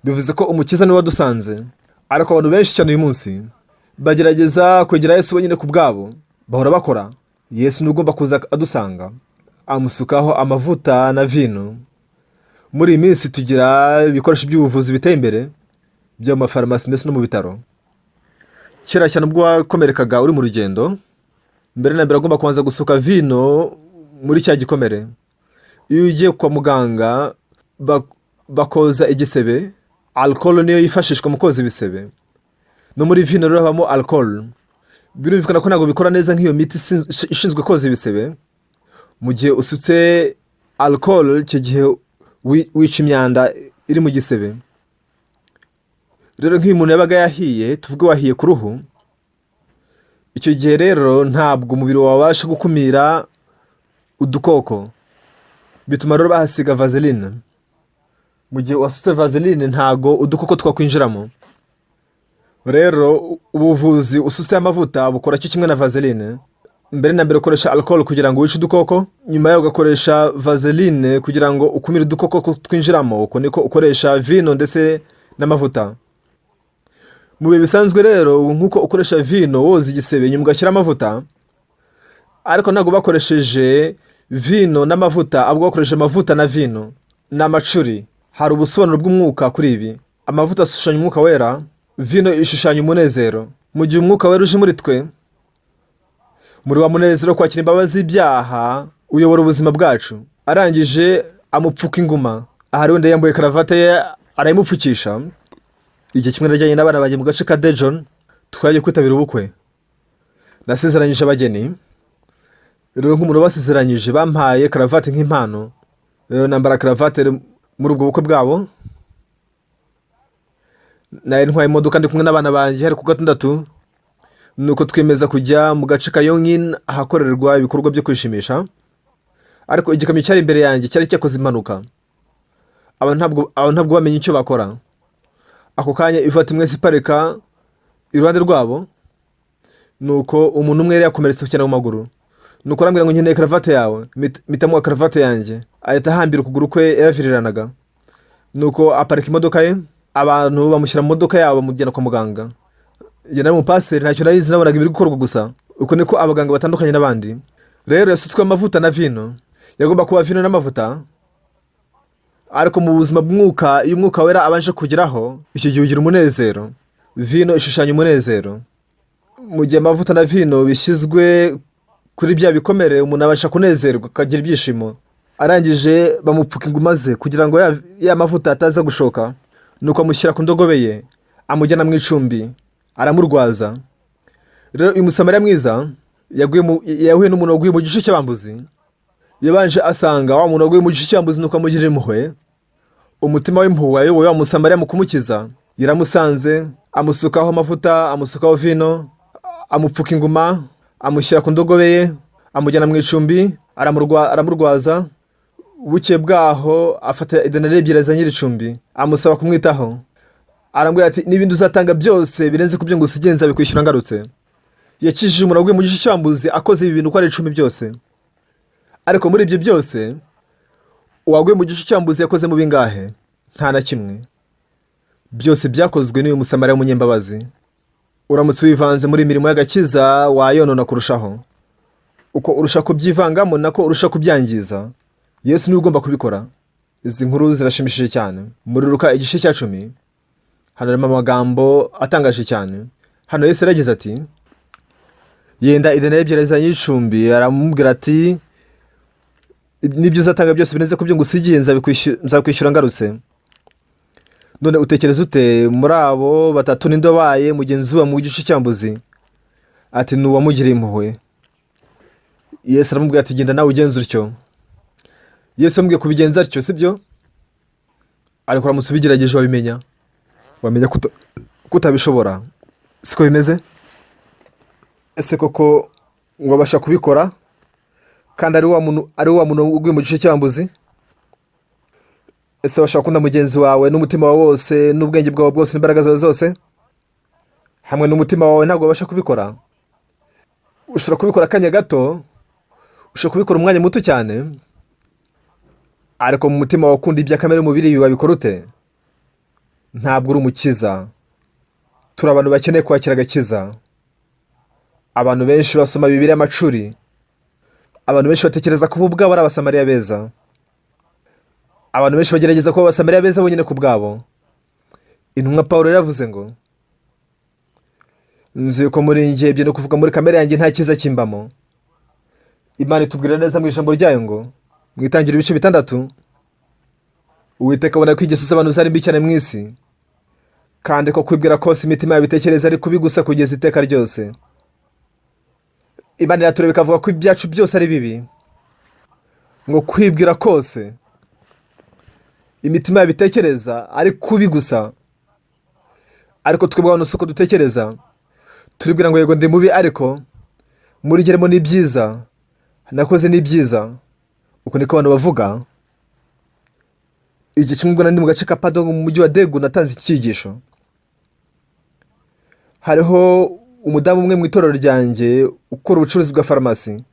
Bivuze ko umukiza ni wadusanze. Ariko abantu benshi cyane uyu munsi bagerageza kwegera Yesu wenyine ku bwabo, bahora bakora. Yesu nugomba kuza adusanga, amusukaho amavuta na vino. Muri iyi minsi tugira ibikoresho by'ubuvuzi biteye imbere byo mu mafarumasi ndetse no mu bitaro. Kera cyane ubwo wakomerekaga uri mu rugendo, mbere na mbere agomba kubanza gusuka vino muri cya gikomere. Iyo ugiye kwa muganga bakoza igisebe, alcohol niyo yifashishwa mu koza ibisebe. No muri vino rero habamo alcohol. Birumvikana ko ntabwo bikora neza nk'iyo miti ishinzwe koza ibisebe. Mu gihe usutse alcohol, icyo gihe wica imyanda iri mu gisebe. Rero nk'iyo umuntu yabaga yahiye, tuvuge wahiye ku ruhu, icyo gihe rero ntabwo umubiri wabasha gukumira udukoko. Bituma rero bahasiga vaseline. Mu gihe wasutse vaseline ntago udukoko twakwinjiramo. Rero ubuvuzi usutse amavuta bukora cyo kimwe na vaseline. Mbere na mbere ukoresha alcohol kugira ngo wice udukoko, nyuma yaho ugakoresha vaseline kugira ngo ukumire udukoko twinjiramo. Uko niko ukoresha vino ndetse n'amavuta. Mu bihe bisanzwe rero nkuko ukoresha vino woza igisebe nyuma ugashyira amavuta, ariko ntabwo bakoresheje vino n'amavuta, ahubwo bakoresheje amavuta na vino n'amacuri. Hari ubusobanuro bw'umwuka kuri ibi. Amavuta ashushanya umwuka wera, vino ishushanya umunezero. Mu gihe umwuka wera uje muri twe, muri wa munezero kwakira imbabazi z'ibyaha uyobora ubuzima bwacu. Arangije amupfuka inguma, ahari wenda yambaye karavate ye arayimupfukisha. Igihe kimwe najyanye n'abana banjye mu gace ka Dejon, twagiye kwitabira ubukwe. Nasezeranyije abageni, rero nk'umuntu basezeranyije bampaye karavate nk'impano. Rero nambara karavate muri ubwo bukwe bwabo. Nari ntwaye imodoka ndi kumwe n'abana banjye hari ku gatandatu, nuko twemeza kujya mu gace ka Yongin ahakorerwa ibikorwa byo kwishimisha. Ariko igikamyo cyari imbere yanjye cyari cyakoze impanuka. Abantu ntabwo bamenye icyo bakora. Ako kanya ifata imwe iparika iruhande rwabo, nuko umuntu umwe yari yakomeretse cyane mu maguru. Nuko arambwira ngo nkeneye karavate yawe, mpitamo karavate yanjye. Ahita ahambira ukuguru kwe yaraviriranaga. Nuko aparika imodoka ye, abantu bamushyira mu modoka yabo bamujyana kwa muganga. Njye nari umupasiteri ntacyo nari nzi, nabonaga ibiri gukorwa gusa. Uko niko abaganga batandukanye n'abandi. Rero yasutswe amavuta na vino. Yagomba kuba vino n'amavuta. Ariko mu buzima bw'umwuka, iyo umwuka wera abanje kugeraho, icyo gihe ugira umunezero. Vino ishushanya umunezero. Mu gihe amavuta na vino bishyizwe kuri bya bikomere, umuntu abasha kunezerwa akagira ibyishimo. Arangije bamupfuka inguma ze kugira ngo ya mavuta ataza gushoka. Nuko amushyira ku ndogobe ye, amujyana mu icumbi, aramurwaza. Rero uyu musamariya mwiza yahuye n'umuntu waguye mu gice cy'abambuzi. Yabanje asanga wa muntu waguye mu gice cy'abambuzi, nuko amugirira impuhwe. Umutima w'impuhwe ayoboye wa musamariya mu kumukiza, yaramusanze, amusukaho amavuta, amusukaho vino, amupfuka inguma, amushyira ku ndogobe ye, amujyana mu icumbi, aramurwaza. Buke bwaho afata idenari ebyiri za nyir'icumbi, amusaba kumwitaho. Arambwira ati n'ibindi uzatanga byose birenze ku byo ngusigiye nzabikwishyura ngarutse. Yakijije umuntu waguye mu gice cy'abambuzi akoze ibi bintu uko ari 10 byose. Ariko muri ibyo byose uwaguye mu gice cy'abambuzi yakoze mu bingahe? Nta na kimwe. Byose byakozwe n'uyu musamariya w'umunyembabazi. Uramutse wivanze muri imirimo y'agakiza wayonona kurushaho. Uko urusha kubyivangamo nako urusha kubyangiza. Yesu niwe ugomba kubikora. Izi nkuru zirashimishije cyane. Muri Luka igice cya 10 hano harimo amagambo atangaje cyane. Hano Yesu yaragize ati, yenda idenari ebyiri za nyir'icumbi, aramubwira ati n'ibyo uzatanga byose birenze ku byo ngusigiye nzabikwishyura ngarutse. None utekereza ute muri abo batatu n'indobaye mugenzi we mu gice cy'ambuzi? Ati n'uwamugiriye impuhwe. Yesu aramubwira ati genda nawe ugenze utyo. Yesu amubwiye kubigenza atyo, sibyo? Ariko uramutse ubigerageje wamenya kutabishobora. Siko bimeze? Ese koko ngo abasha kubikora kandi ari wa muntu uguye mu gice cy'ambuzi? Ese washaka kunda mugenzi wawe n'umutima wawe wose n'ubwenge bwawe bwose n'imbaraga zawe zose? Hamwe n'umutima wawe ntabwo wabasha kubikora. Ushobora kubikora akanya gato, ushobora kubikora umwanya muto cyane, ariko mu mutima wawe ukunda iby'akamere y'umubiri wabikora ute? Ntabwo uri umukiza. Turi abantu bakeneye kwakira agakiza. Abantu benshi basoma Bibiliya amacuri. Abantu benshi batekereza ko bo ubwabo ari abasamariya beza. Abantu benshi bagerageza kuba abasamariya beza bonyine ku bwabo. Intumwa Pawulo yaravuze ngo, nzi yuko muri njye, ibyo no kuvuga muri kamere yanjye, nta cyiza kimbamo. Imana itubwira neza mu ijambo ryayo ngo mwitangira ibice 6, Uwiteka abona ko ingeso z'abantu zari mbi cyane mu isi, kandi ko kwibwira kose imitima yabitekereza ari kubi gusa kugeza iteka ryose. Imana iratureba ikavuga ko ibyacu byose ari bibi, ngo kwibwira kose imitima yabitekereza ari kubi gusa. Ariko twebwe abantu suko dutekereza, turibwira ngo yego ndi mubi, ariko muri geremo ni byiza, nakoze ni byiza. Uko niko abantu bavuga. Iki kimwe ndi mu gace ka Padong mu mujyi wa Degu natanze icyigisho. Hariho umudamu umwe mu itorero ryanjye ukora ubucuruzi bwa farumasi.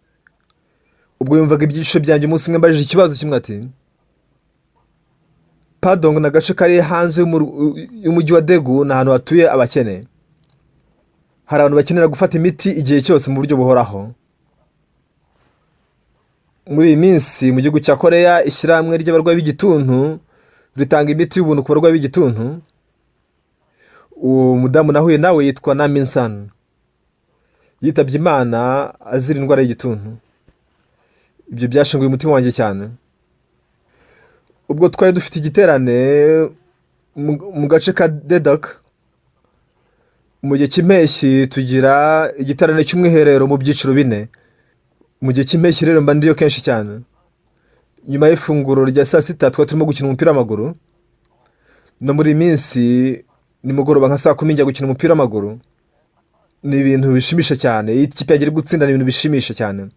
Ubwo yumvaga ibyiciro byanjye umunsi umwe mbajije ikibazo kimwe ati, Padong na gace kari hanze y'umujyi wa Degu na ahantu hatuye abakene. Hari abantu bakenera gufata imiti igihe cyose mu buryo buhoraho. Muri iyi minsi mu gihugu cya Korea, ishyirahamwe ry'abarwayi b'igituntu ritanga imiti y'ubuntu ku barwayi b'igituntu. Uwo mudamu nahuye nawe yitwa Naminsan. Yitabye Imana azira indwara y'igituntu. Ibyo byashinguye umutima wanjye cyane. ubwo twari dufite igiterane mu gace ka Dedak. Mu gihe cy'impeshyi tugira igiterane cy'umwiherero mu byiciro bine. Mu gihe cy'impeshyi rero mba ndiyo kenshi cyane. Nyuma y'ifunguro rya saa sita twari turimo gukina umupira w'amaguru. No muri iyi minsi nimugoroba nka saa 10 njya gukina umupira w'amaguru. Ni ibintu bishimisha cyane. Iyi kipe yagiye gutsinda ni ibintu bishimisha cyane.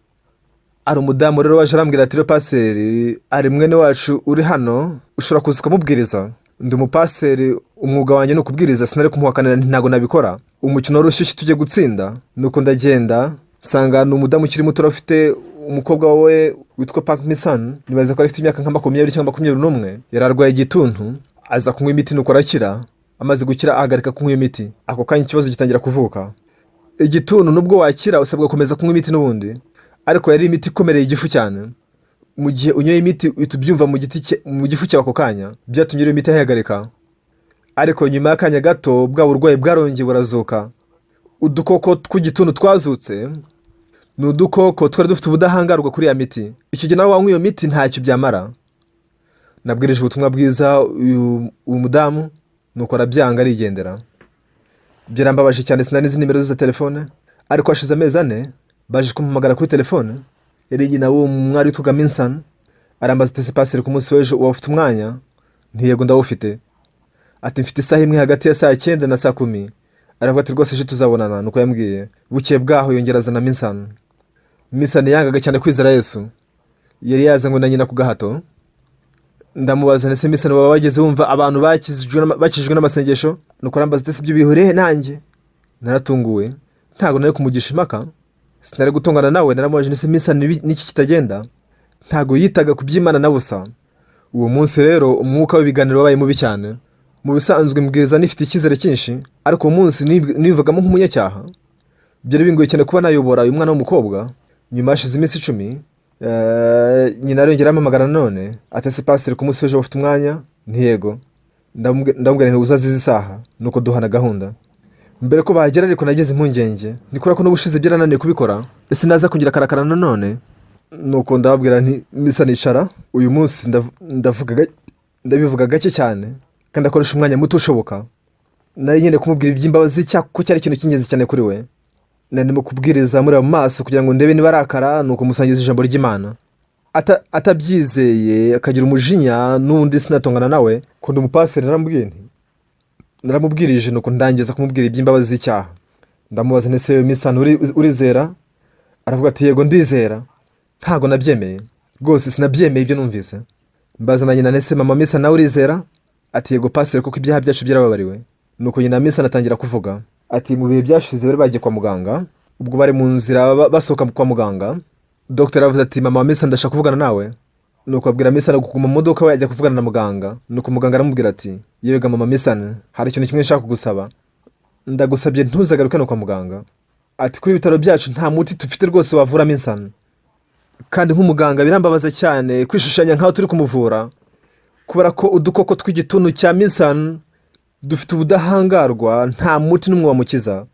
Ari umudamu rero waje arambwira ati paseri, ari mwene wacu uri hano, ushobora kuza ukamubwiriza. Ndi umupaseri, umwuga wanjye ni ukubwiriza, sinari kumuhakanira ntago nabikora. Umukino wari ushyushye tujye gutsinda, nuko ndagenda sanga ni umudamu ukiri muto ufite umukobwa we witwa Parkinson. Nibaza ko afite imyaka nka 20 cyangwa 21. Yari arwaye igituntu, aza kunywa imiti nuko arakira. Amaze gukira ahagarika kunywa imiti. Ako kanya ikibazo gitangira kuvuka. Igituntu nubwo wakira usabwa gukomeza kunywa imiti n'ubundi, ariko yari imiti ikomereye igifu cyane. Mu gihe unyoye imiti uhita ubyumva mu gifu cyawe ako kanya, byatumye iyo imiti ahagarika. Ariko nyuma y'akanya gato bwa burwayi bwarongeye burazuka. Udukoko tw'igituntu twazutse, ni udukoko twari dufite ubudahangarwa kuri ya miti. Icyo gihe nawe wanywa iyo miti ntacyo byamara. Nabwirije ubutumwa bwiza uyu mudamu, nuko arabyanga arigendera. Byarambabaje cyane, sinari nzi nimero za telefone, ariko hashize amezi 4 baje kumpamagara kuri telefone. Yari nyina w'umwari witwa Minsan. Arambaza ati paseri, ku munsi w'ejo ufite umwanya? Ntiyego ndawufite. Ati mfite isaha imwe hagati ya saa 9 na saa 10. Aravuga ati rwose ejo tuzabonana. Nuko yambwiye. Bukeye bwaho yongera azana Minsan. Minsan yangaga cyane kwizera Yesu. Yari yazanywe na nyina ku gahato. Ndamubaza nese Minsan baba bageze wumva abantu bakijijwe n'amasengesho? Nuko arambaza ati ibyo bihuriye nanjye? Naratunguwe, ntago nari kumugisha impaka. Sinari gutongana nawe. Naramubaje nese Minsan niki kitagenda? Ntago yitaga ku by'Imana na busa. Uwo munsi rero umwuka w'ibiganiro wabaye mubi cyane. Mu bisanzwe mbwiriza nifite icyizere cyinshi, ariko uwo munsi nivugamo nk'umunyacyaha. Byari bingoye cyane kuba nayobora uyu mwana w'umukobwa. Nyuma hashize iminsi 10, nyina arongera ampamagara none ati ese paseri, ku munsi w'ejo ufite umwanya? Ntiyego. Ndamubwira nti uzazize isaha, nuko duhana gahunda. Mbere ko bahagera ariko nageze impungenge, nikora ko n'ubushize byarananiye kubikora, ese naza kugira karakara nanone. Nuko ndababwira nti misa nicara, uyu munsi ndabivuga gake cyane kandi akoresha umwanya muto ushoboka. Nari nyine kumubwira iby'imbabazi ko cyari ikintu cy'ingenzi cyane kuri we. Narimo kubwiriza muri mu maso kugira ngo ndebe niba arakara, nuko musangiza ijambo ry'Imana. Atabyizeye akagira umujinya, n'undi sinatongana nawe ko ndi umupaseri. Naramubwirije nuko ndangiza kumubwira iby'imbabazi z'icyaha. Ndamubaza nese Minsan urizera? Aravuga ati yego ndizera. Ntago nabyemeye rwose, sinabyemeye ibyo numvise. Mbaza na nyina nese mama Minsan nawe urizera? Ati yego paseri, kuko ibyaha byacu byarababariwe. Nuko nyina Minsan atangira kuvuga ati mu bihe byashize bari bagiye kwa muganga. Ubwo bari mu nzira basohoka kwa muganga, Dr. avuze ati mama Minsan ndashaka kuvugana nawe. Nuko abwira Minsan kuguma mu modoka we ajya kuvugana na muganga. Nuko muganga aramubwira ati yego mama Minsan, hari ikintu kimwe nshaka kugusaba. Ndagusabye ntuzagaruke no kwa muganga. Ati kuri ibitaro byacu nta muti dufite rwose wavura Minsan, kandi nk'umuganga birambabaza cyane kwishushanya nkaho turi kumuvura, kubera ko udukoko tw'igituntu cya Minsan dufite ubudahangarwa, nta muti n'umwe wamukiza.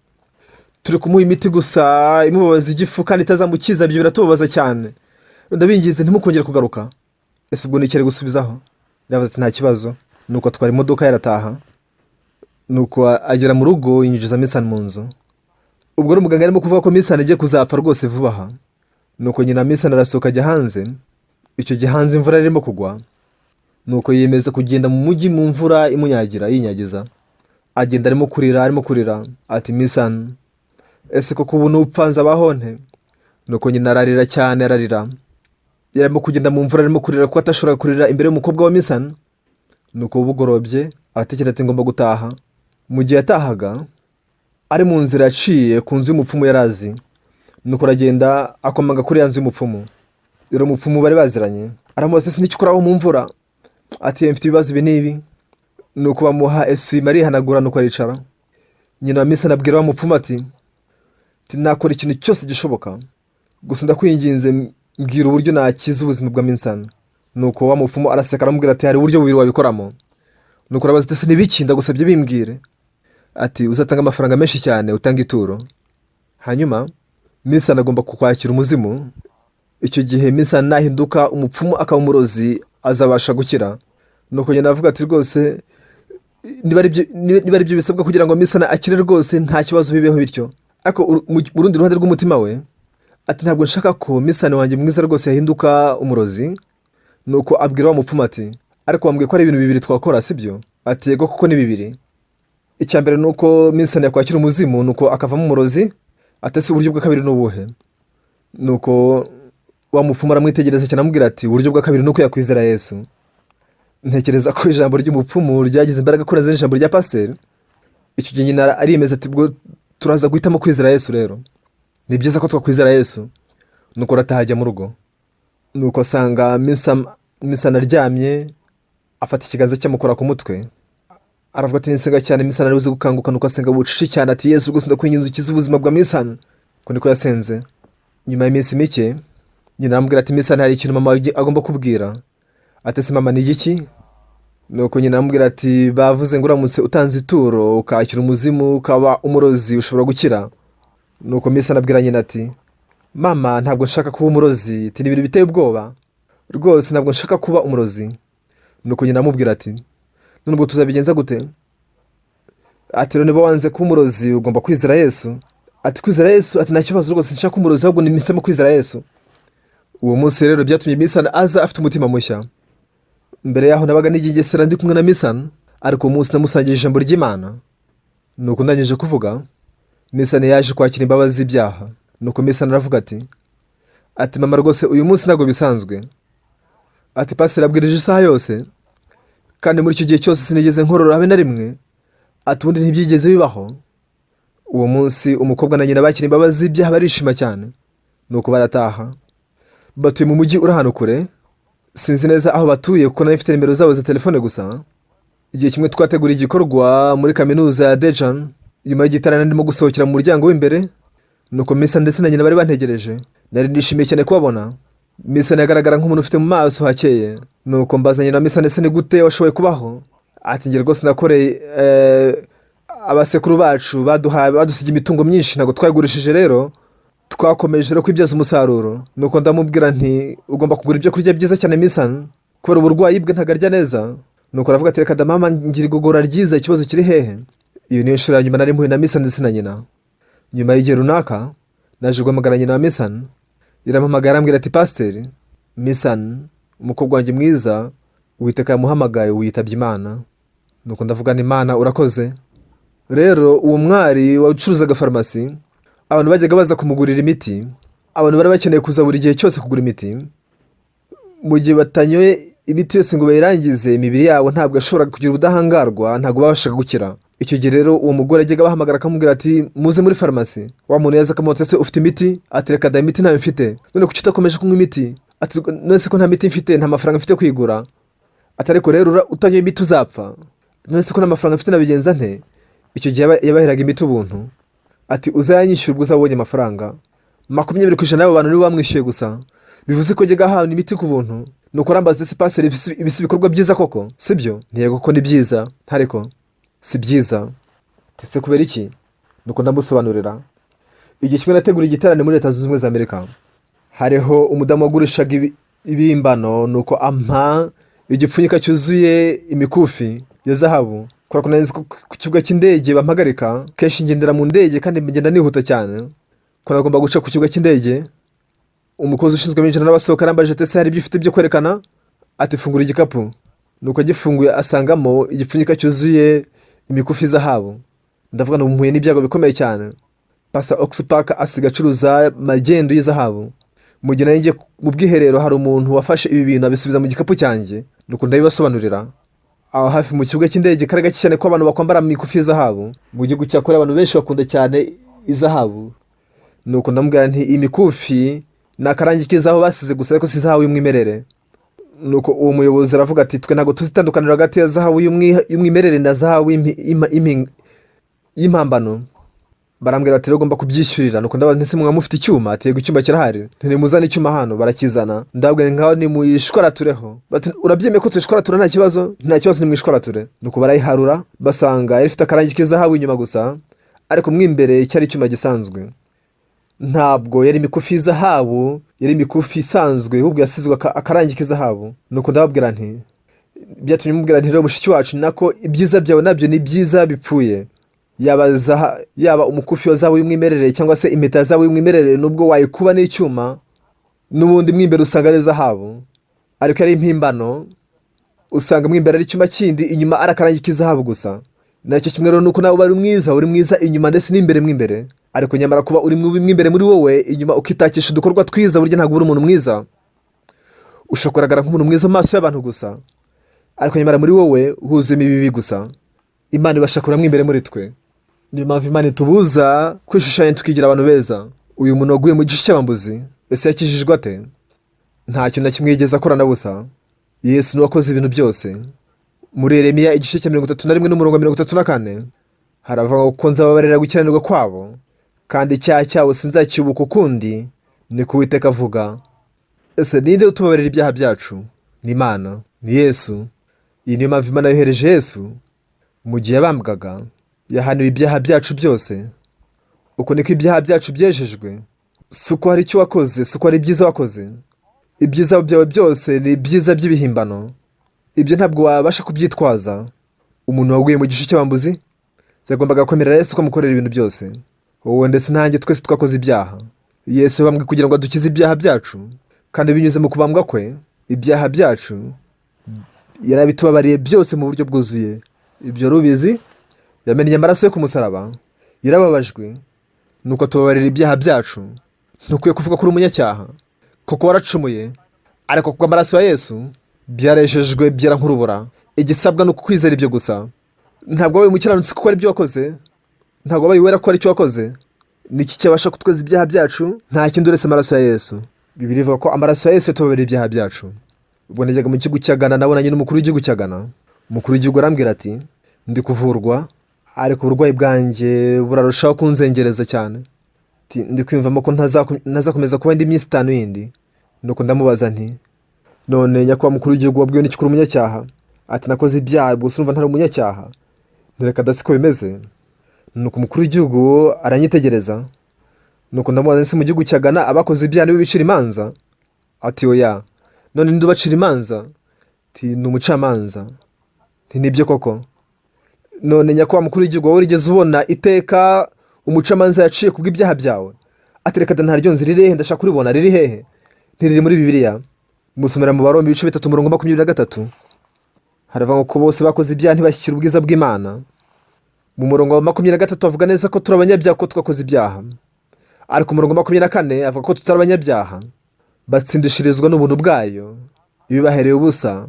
Turi kumuha imiti gusa imubabaza igifu kandi itazamukiza. Ibyo biratubabaza cyane. Ndabingize ntimukongere kugaruka. Ese ubwo nikere gusubizaho? Yavuze ati nta kibazo. Nuko twari imodoka yarataha. Nuko agera mu rugo yinjiza Minsan mu nzu. Ubwo rero umuganga arimo kuvuga ko Minsan agiye kuzapfa rwose vuba aha. Nuko nyina Minsan arasohoka ajya hanze. Icyo gihe hanze imvura irimo kugwa. Nuko yiyemeza kugenda mu mujyi mu mvura imunyagira, yinyagiza. Agenda arimo kurira. Ati Minsan, ese koko ubu nupfanze abaho nte? Nuko nyina ararira cyane, ararira. Yarimo kugenda mu mvura arimo kurira kuko atashobora kurira imbere y'umukobwa wa Minsan. Nuko bugorobye aratekereza ati ngomba gutaha. Mu gihe yatahaga ari mu nzira yaciye ku nzu y'umupfumu yarazi. Nuko aragenda akomanga kuri ya nzu y'umupfumu. Rero umupfumu bari baziranye aramubaza ese n'icyo ukoraho mu mvura? Ati mfite ibibazo ibi n'ibi. Nuko bamuha eswime arihanagura, nuko aricara. Nyina wa Minsan abwira wa mupfumu ati nakora ikintu cyose gishoboka, gusa ndakwinginze mbwira uburyo nakiza ubuzima bwa Minsan. Nuko wa mupfumu araseka aramubwira ati hari uburyo bubiri wabikoramo. Nuko arabaza ati nibiki? Ndagusabye bimbwire. Ati uzatanga amafaranga menshi cyane, utanga ituro, hanyuma Minsan agomba kukwakira umuzimu. Icyo gihe Minsan nahinduka umupfumu akaba umurozi azabasha gukira. nuko ngenda avuga ati rwose niba ari byo bisabwa kugira ngo misana akire rwose nta kibazo bibeho bityo. ariko mu rundi ruhande rw'umutima we ati ntabwo nshaka ko misana wanjye mwiza rwose yahinduka umurozi. nuko abwira wa mupfumu ati ariko wambwiye ko ari ibintu bibiri twakora sibyo? ati yego kuko ni bibiri. icya mbere ni uko misana yakwakira umuzimu nuko akavamo umurozi. atese uburyo bwa kabiri ni ubuhe? nuko wa mupfumu aramwitegereza cyane amubwira ati uburyo bwa kabiri ni uko yakwizera Yesu. ntekereza ko ijambo ry'umupfumu ryagize imbaraga kurenza n'ijambo rya pasiteri. icyo gihe nyina ariyemeza ati bwo turaza guhitamo kwizera Yesu. rero ni byiza ko twakwizera Yesu. nuko arataha ajya mu rugo. nuko asanga misana aryamye afata ikiganza cye amukora ku mutwe. aravuga ati nisenga cyane misana aribuze gukanguka. nuko asenga bucici cyane ati Yesu rwose ndakwinginze ukize ubuzima bwa misana. ko niko yasenze. nyuma y'iminsi mike nyina aramubwira ati misana hari ikintu mama agomba kubwira. atese mama ni igiki? nuko nyina aramubwira ati bavuze ngo uramutse utanze ituro ukakira umuzimu ukaba umurozi ushobora gukira. nuko misana abwira nyina ati mama ntabwo nshaka kuba umurozi. ati ni ibintu biteye ubwoba rwose ntabwo nshaka kuba umurozi. nuko nyina aramubwira ati none ubwo tuzabigenza gute? ati niba wanze kuba umurozi ugomba kwizera Yesu. ati kwizera Yesu? ati nta kibazo rwose nshaka kuba umurozi ahubwo nimisemo kwizera Yesu. uwo munsi rero byatumye misana aza afite umutima mushya. mbere yaho nabaga nigengesera ndi kumwe na misana, ariko uwo munsi namusangije ijambo ry'Imana. nuko ndangije kuvuga misana yaje kwakira imbabazi z'ibyaha. nuko misana aravuga ati mama rwose uyu munsi ntabwo bisanzwe. ati pasiteri abwirije isaha yose kandi muri icyo gihe cyose sinigeze nkorora habe na rimwe. ati ubundi ntibyigeze bibaho. uwo munsi umukobwa na nyina bakira imbabazi z'ibyaha barishima cyane. nuko barataha. batuye mu mujyi uri ahantu kure. sinzi neza aho batuye kuko nayo mfite nimero zabo za telefone gusa. igihe kimwe twategura igikorwa muri kaminuza ya Dejan. nyuma y'igitaramo ndimo gusohokera mu muryango w'imbere. nuko misana ndetse na nyina bari bantegereje. nari nishimiye cyane kubabona. misana yagaragara nk'umuntu ufite mu maso hakeye. nuko mbaza nyina misana ese ni gute washoboye kubaho? ati njye rwose nakoreye abasekuru bacu badusiga imitungo myinshi ntabwo twayigurishije rero twakomeje rero kwibyaza umusaruro. nuko ndamubwira nti ugomba kugura ibyo kurya byiza cyane misana kubera uburwayi bwe ntabwo arya neza. nuko aravuga ati reka da mama ngira igogora ryiza ikibazo kiri hehe? iyo niyo nshuro ya nyuma nari mpuye na misana ndetse na nyina. nyuma y'igihe runaka naje guhamagara nyina wa misana. irampamagara arambwira ati pasiteri misana umukobwa wanjye mwiza Uwiteka yamuhamagaye witabye Imana. nuko ndavugana Imana urakoze. rero uwo mwari wacuruzaga farumasi abantu bajyaga baza kumugurira imiti. abantu bari bakeneye kuza buri gihe cyose kugura imiti. mu gihe batanyoye imiti yose ngo bayirangize imibiri yabo ntabwo yashoboraga kugira ubudahangarwa, ntabwo babashaga gukira. icyo gihe rero uwo mugore ajyaga bahamagara akamubwira ati muze muri farumasi. wa muntu yaza akamubwira ati ufite imiti? ati reka da imiti ntayo mfite. none kuki utakomeje kunywa imiti? ati none se ko nta miti mfite nta mafaranga mfite kwigura. ati ariko rero utanyoye imiti uzapfa. none se ko nta mafaranga mfite nabigenza nte? icyo gihe yabaheraga imiti ubuntu. ati uzayanyishyura ubwo uzabonye amafaranga 20% y'abo bantu nibo bamwishyuye gusa. bivuze ko njyaga ahawe imiti ku buntu. nuko arambaza ese pasiteri ibisi bikorwa byiza koko sibyo? ntiyego ko ni byiza. ntareko si byiza. ese kubera iki? nuko ndamusobanurira. igihe kimwe nategura igitaramo muri Leta Zunze Ubumwe za Amerika. hariho umudamu wagurishaga ibimbano. nuko ampa igipfunyika cyuzuye imikufi ya zahabu. kubera ko nari ku kibuga cy'indege bampagarika kenshi ngendera mu ndege kandi ngenda nihuta cyane ko nagomba guca ku kibuga cy'indege. umukozi ushinzwe abinjira n'abasohoka arambaje ati ese hari ibyo ufite byo kwerekana? ati fungura igikapu. nuko agifunguye asangamo igipfunyika cyuzuye imikufi zahabu. ndavuga ngo mpuye n'ibyago bikomeye cyane. Pasa Oxpack asiga acuruza magendu y'izahabu. mu gihe nari ngiye mu bwiherero hari umuntu wafashe ibi bintu abisubiza mu gikapu cyanjye. nuko ndabibasobanurira. aho hafi mu kibuga cy'indege kari gake cyane ko abantu bakwambara imikufi y'izahabu. mu gihugu cya Korea abantu benshi bakunda cyane izahabu. nuko ndamubwira nti imikufi ni akarangi k'izahabu basize gusa ariko si izahabu y'umwimerere. nuko uwo muyobozi aravuga ati twe ntabwo tuzi itandukaniro hagati ya zahabu y'umwimerere na zahabu y'impambano. barambwira bati rero ugomba kubyishyurira. nuko ndabaza ntese mwaba mufite icyuma? ati yego icyuma kirahari. ntimuzane icyuma hano. barakizana. ndabwira ngaho ni muyishwaratureho. bati urabyemeye ko tuyishwaratura nta kibazo? nta kibazo ni mwishwarature. nuko barayiharura basanga yari ifite akarangi k'izahabu inyuma gusa ariko mo imbere cyari icyuma gisanzwe. ntabwo yari imikufi y'izahabu, yari imikufi isanzwe ahubwo yasizwe akarangi k'izahabu. nuko ndababwira nti byatumye mubwira nti rero mushiki wacu nako ibyiza byawe nabyo ni byiza bipfuye, yaba umukufi wa zahabu w'umwimerere cyangwa se impeta ya zahabu y'umwimerere, nubwo wayikuba n'icyuma n'ubundi mw'imbere usanga ari zahabu, ariko ari impimbano usanga mw'imbere ari icyuma kindi, inyuma ari akarangi k'izahabu gusa. Nacyo kimwe rero nuko nawe uba uri mwiza inyuma ndetse n'imbere mw'imbere, ariko nyamara kuba uri mw'imbere muri wowe, inyuma ukitakisha udukorwa twiza, burya ntabwo uri umuntu mwiza. Ushobora kugaragara nk'umuntu mwiza mu maso y'abantu gusa, ariko nyamara muri wowe huzuyemo ibibi gusa. Imana ibasha kuramo imbere muri twe. Niyo mpamvu Imana itubuza kwishushanya tukigira abantu beza. Uyu muntu waguye mu gice cy'abambuzi, ese yakijijwe ate? Nta kintu na kimwe yigeze akora na busa. Yesu niwe wakoze ibintu byose. Muri Yeremiya igice cya 31 n'umurongo wa 34 haravuga ngo ko nzababarira gukiranirwa kwabo, kandi icyaha cyabo sinzakibuka ukundi, ni ko Uwiteka avuga. Ese ninde utubabarira ibyaha byacu? Ni Imana, ni Yesu. Iyi niyo mpamvu Imana yohereje Yesu mu gihe yabambwaga, yahaniwe ibyaha byacu byose. Uko niko ibyaha byacu byejejwe. Si uko hari icyo wakoze, si uko hari ibyiza wakoze. Ibyiza byawe byose ni ibyiza by'ibihimbano. Ibyo ntabwo wabasha kubyitwaza. Umuntu waguye mu gice cy'abambuzi yagombaga kwemerera Yesu ko amukorera ibintu byose. Wowe ndetse nanjye twese twakoze ibyaha. Yesu yabambwe kugira ngo adukize ibyaha byacu, kandi binyuze mu kubambwa kwe ibyaha byacu yarabitubabariye byose mu buryo bwuzuye. Ibyo rubizi, yamennye amaraso yo ku musaraba, yarababajwe, nuko atubabarira ibyaha byacu. Ntukwiye kuvuga ko uri umunyacyaha, kuko waracumuye, ariko kuko amaraso ya Yesu byarejejwe byera nk'urubura. Igisabwa ni ukwizera ibyo gusa. Ntabwo wabaye umukiranutsi kuko ari ibyo wakoze, ntabwo wabaye uwera kuko ari icyo wakoze. Niki cyabasha kutweza ibyaha byacu? Nta kindi uretse amaraso ya Yesu. Bibiliya ivuga ko amaraso ya Yesu yatubabarira ibyaha byacu. Ubwo najyaga mu gihugu cya Ghana, nabonanye n'umukuru w'igihugu cya Ghana. Umukuru w'igihugu arambwira ati ndi kuvurwa, ariko uburwayi bwanjye burarushaho kunzengereza cyane. Ndi kwiyumvamo ko ntazakomeza kuba indi minsi 5 yindi. Nuko ndamubaza nti, none nyakubahwa mukuru w'igihugu, wabwiwe n'iki kuri umunyacyaha? Ati nakoze ibyaha, gusa urumva ntari umunyacyaha. Ntereka dasiko bimeze. Nuko umukuru w'igihugu aranyitegereza. Nuko ndamubaza nse mu gihugu cya Ghana abakoze ibyaha nibo bicira imanza? Ati oya. None ninde ubacira imanza? Ati ni umucamanza. Nti nibyo koko. None nyakubahwa mukuru w'igihugu, wowe urigeze ubona iteka umucamanza yaciye kubw'ibyaha byawe? Ati reka ntaryo nzi, riri hehe? Ndashaka kuribona, riri hehe? Ntiriri muri Bibiliya. Musomera mu Baroma ibice 3 umurongo 23 haravuga ko bose bakoze ibyaha ntibashyikira ubwiza bw'Imana. Mu murongo wa 23 avuga neza ko turi abanyabyaha ko twakoze ibyaha, ariko umurongo wa 24 avuga ko tutari abanyabyaha, batsindishirizwa n'ubuntu bwayo, ibibahereye ubusa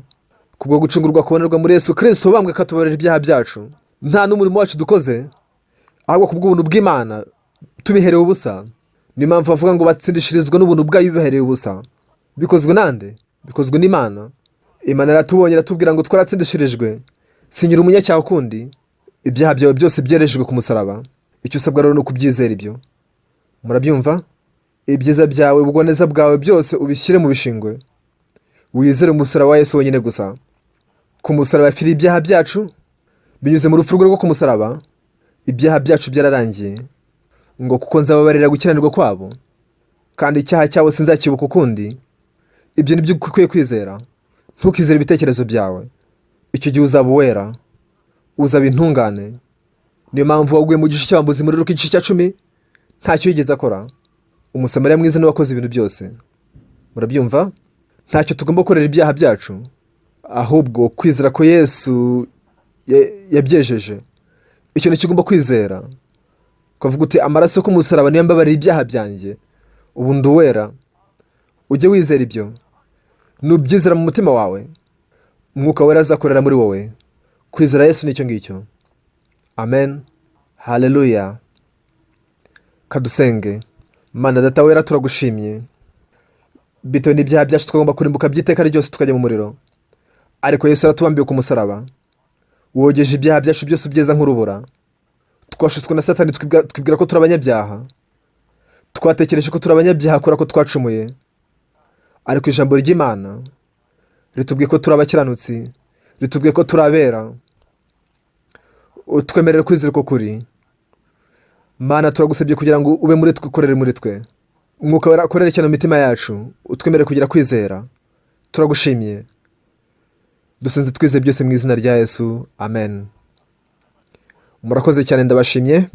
kubwo gucungurwa kubonerwa muri Yesu Kristo, bambwe akatubarira ibyaha byacu. Nta n'umurimo wacu dukoze, ahubwo kubw'ubuntu bw'Imana tubihereye ubusa. Niyo mpamvu bavuga ngo batsindishirizwa n'ubuntu bwayo, bibahereye ubusa. Bikozwe nande? Bikozwe n'Imana. Imana yaratubonye, iratubwira ngo twaratsindishirijwe, sinyira umunyacyaha kundi, ibyaha byawe byose byerejejwe ku musaraba. Icyo usabwa rero ni ukubyizera ibyo. Murabyumva? Ibyiza byawe, ubugwaneza bwawe byose ubishyire mu bishingwe. Wizere umusaraba wa Yesu wonyine gusa. Ku musaraba yapfiriye ibyaha byacu, binyuze mu rupfu rwo ku musaraba. Ibyaha byacu byararangiye, ngo kuko nzababarira gukiranirwa kwabo, kandi icyaha cyabo sinzakibuka ukundi. Ibyo nibyo ukwiye kwizera. Ntukizere ibitekerezo byawe. Icyo gihe uzaba uwera, uzaba intungane. Niyo mpamvu waguye mu gice cy'abambuzi muri Luka igice cya 10 ntacyo yigeze akora. Umusamariya mwiza niwe wakoze ibintu byose. Murabyumva? Ntacyo tugomba gukorera ibyaha byacu, ahubwo kwizera ko Yesu yabyejeje. Icyo nicyo ugomba kwizera. Ukavuga uti amaraso yo ku musaraba niyo mbabarira ibyaha byanjye, ubu ndi uwera. Ujye wizera ibyo. Nubyizera mu mutima wawe, Umwuka Wera azakorera muri wowe. Kwizera Yesu nicyo ngicyo. Amen. Haleluya. Kadusenge. Mana Data wera, turagushimye. Bitewe n'ibyaha byacu twagomba kurimbuka by'iteka ryose tukajya mu muriro, ariko Yesu aratubambiye ku musaraba. Wogeje ibyaha byacu byose byeza nk'urubura. Twashutswe na Satani, twibwira ko turi abanyabyaha. Twatekereje ko turi abanyabyaha kubera ko twacumuye, ariko ijambo ry'Imana ritubwiye ko turi abakiranutsi, ritubwiye ko turi abera. Utwemerere kwizera ko kuri. Mana turagusabye kugira ngo ube muri twe, ukorere muri twe. Umwuka Wera akorere cyane mu mitima yacu, utwemerere kugira kwizera. Turagushimiye. dusenze twize byose mu izina rya Yesu, amen. Murakoze cyane, ndabashimye.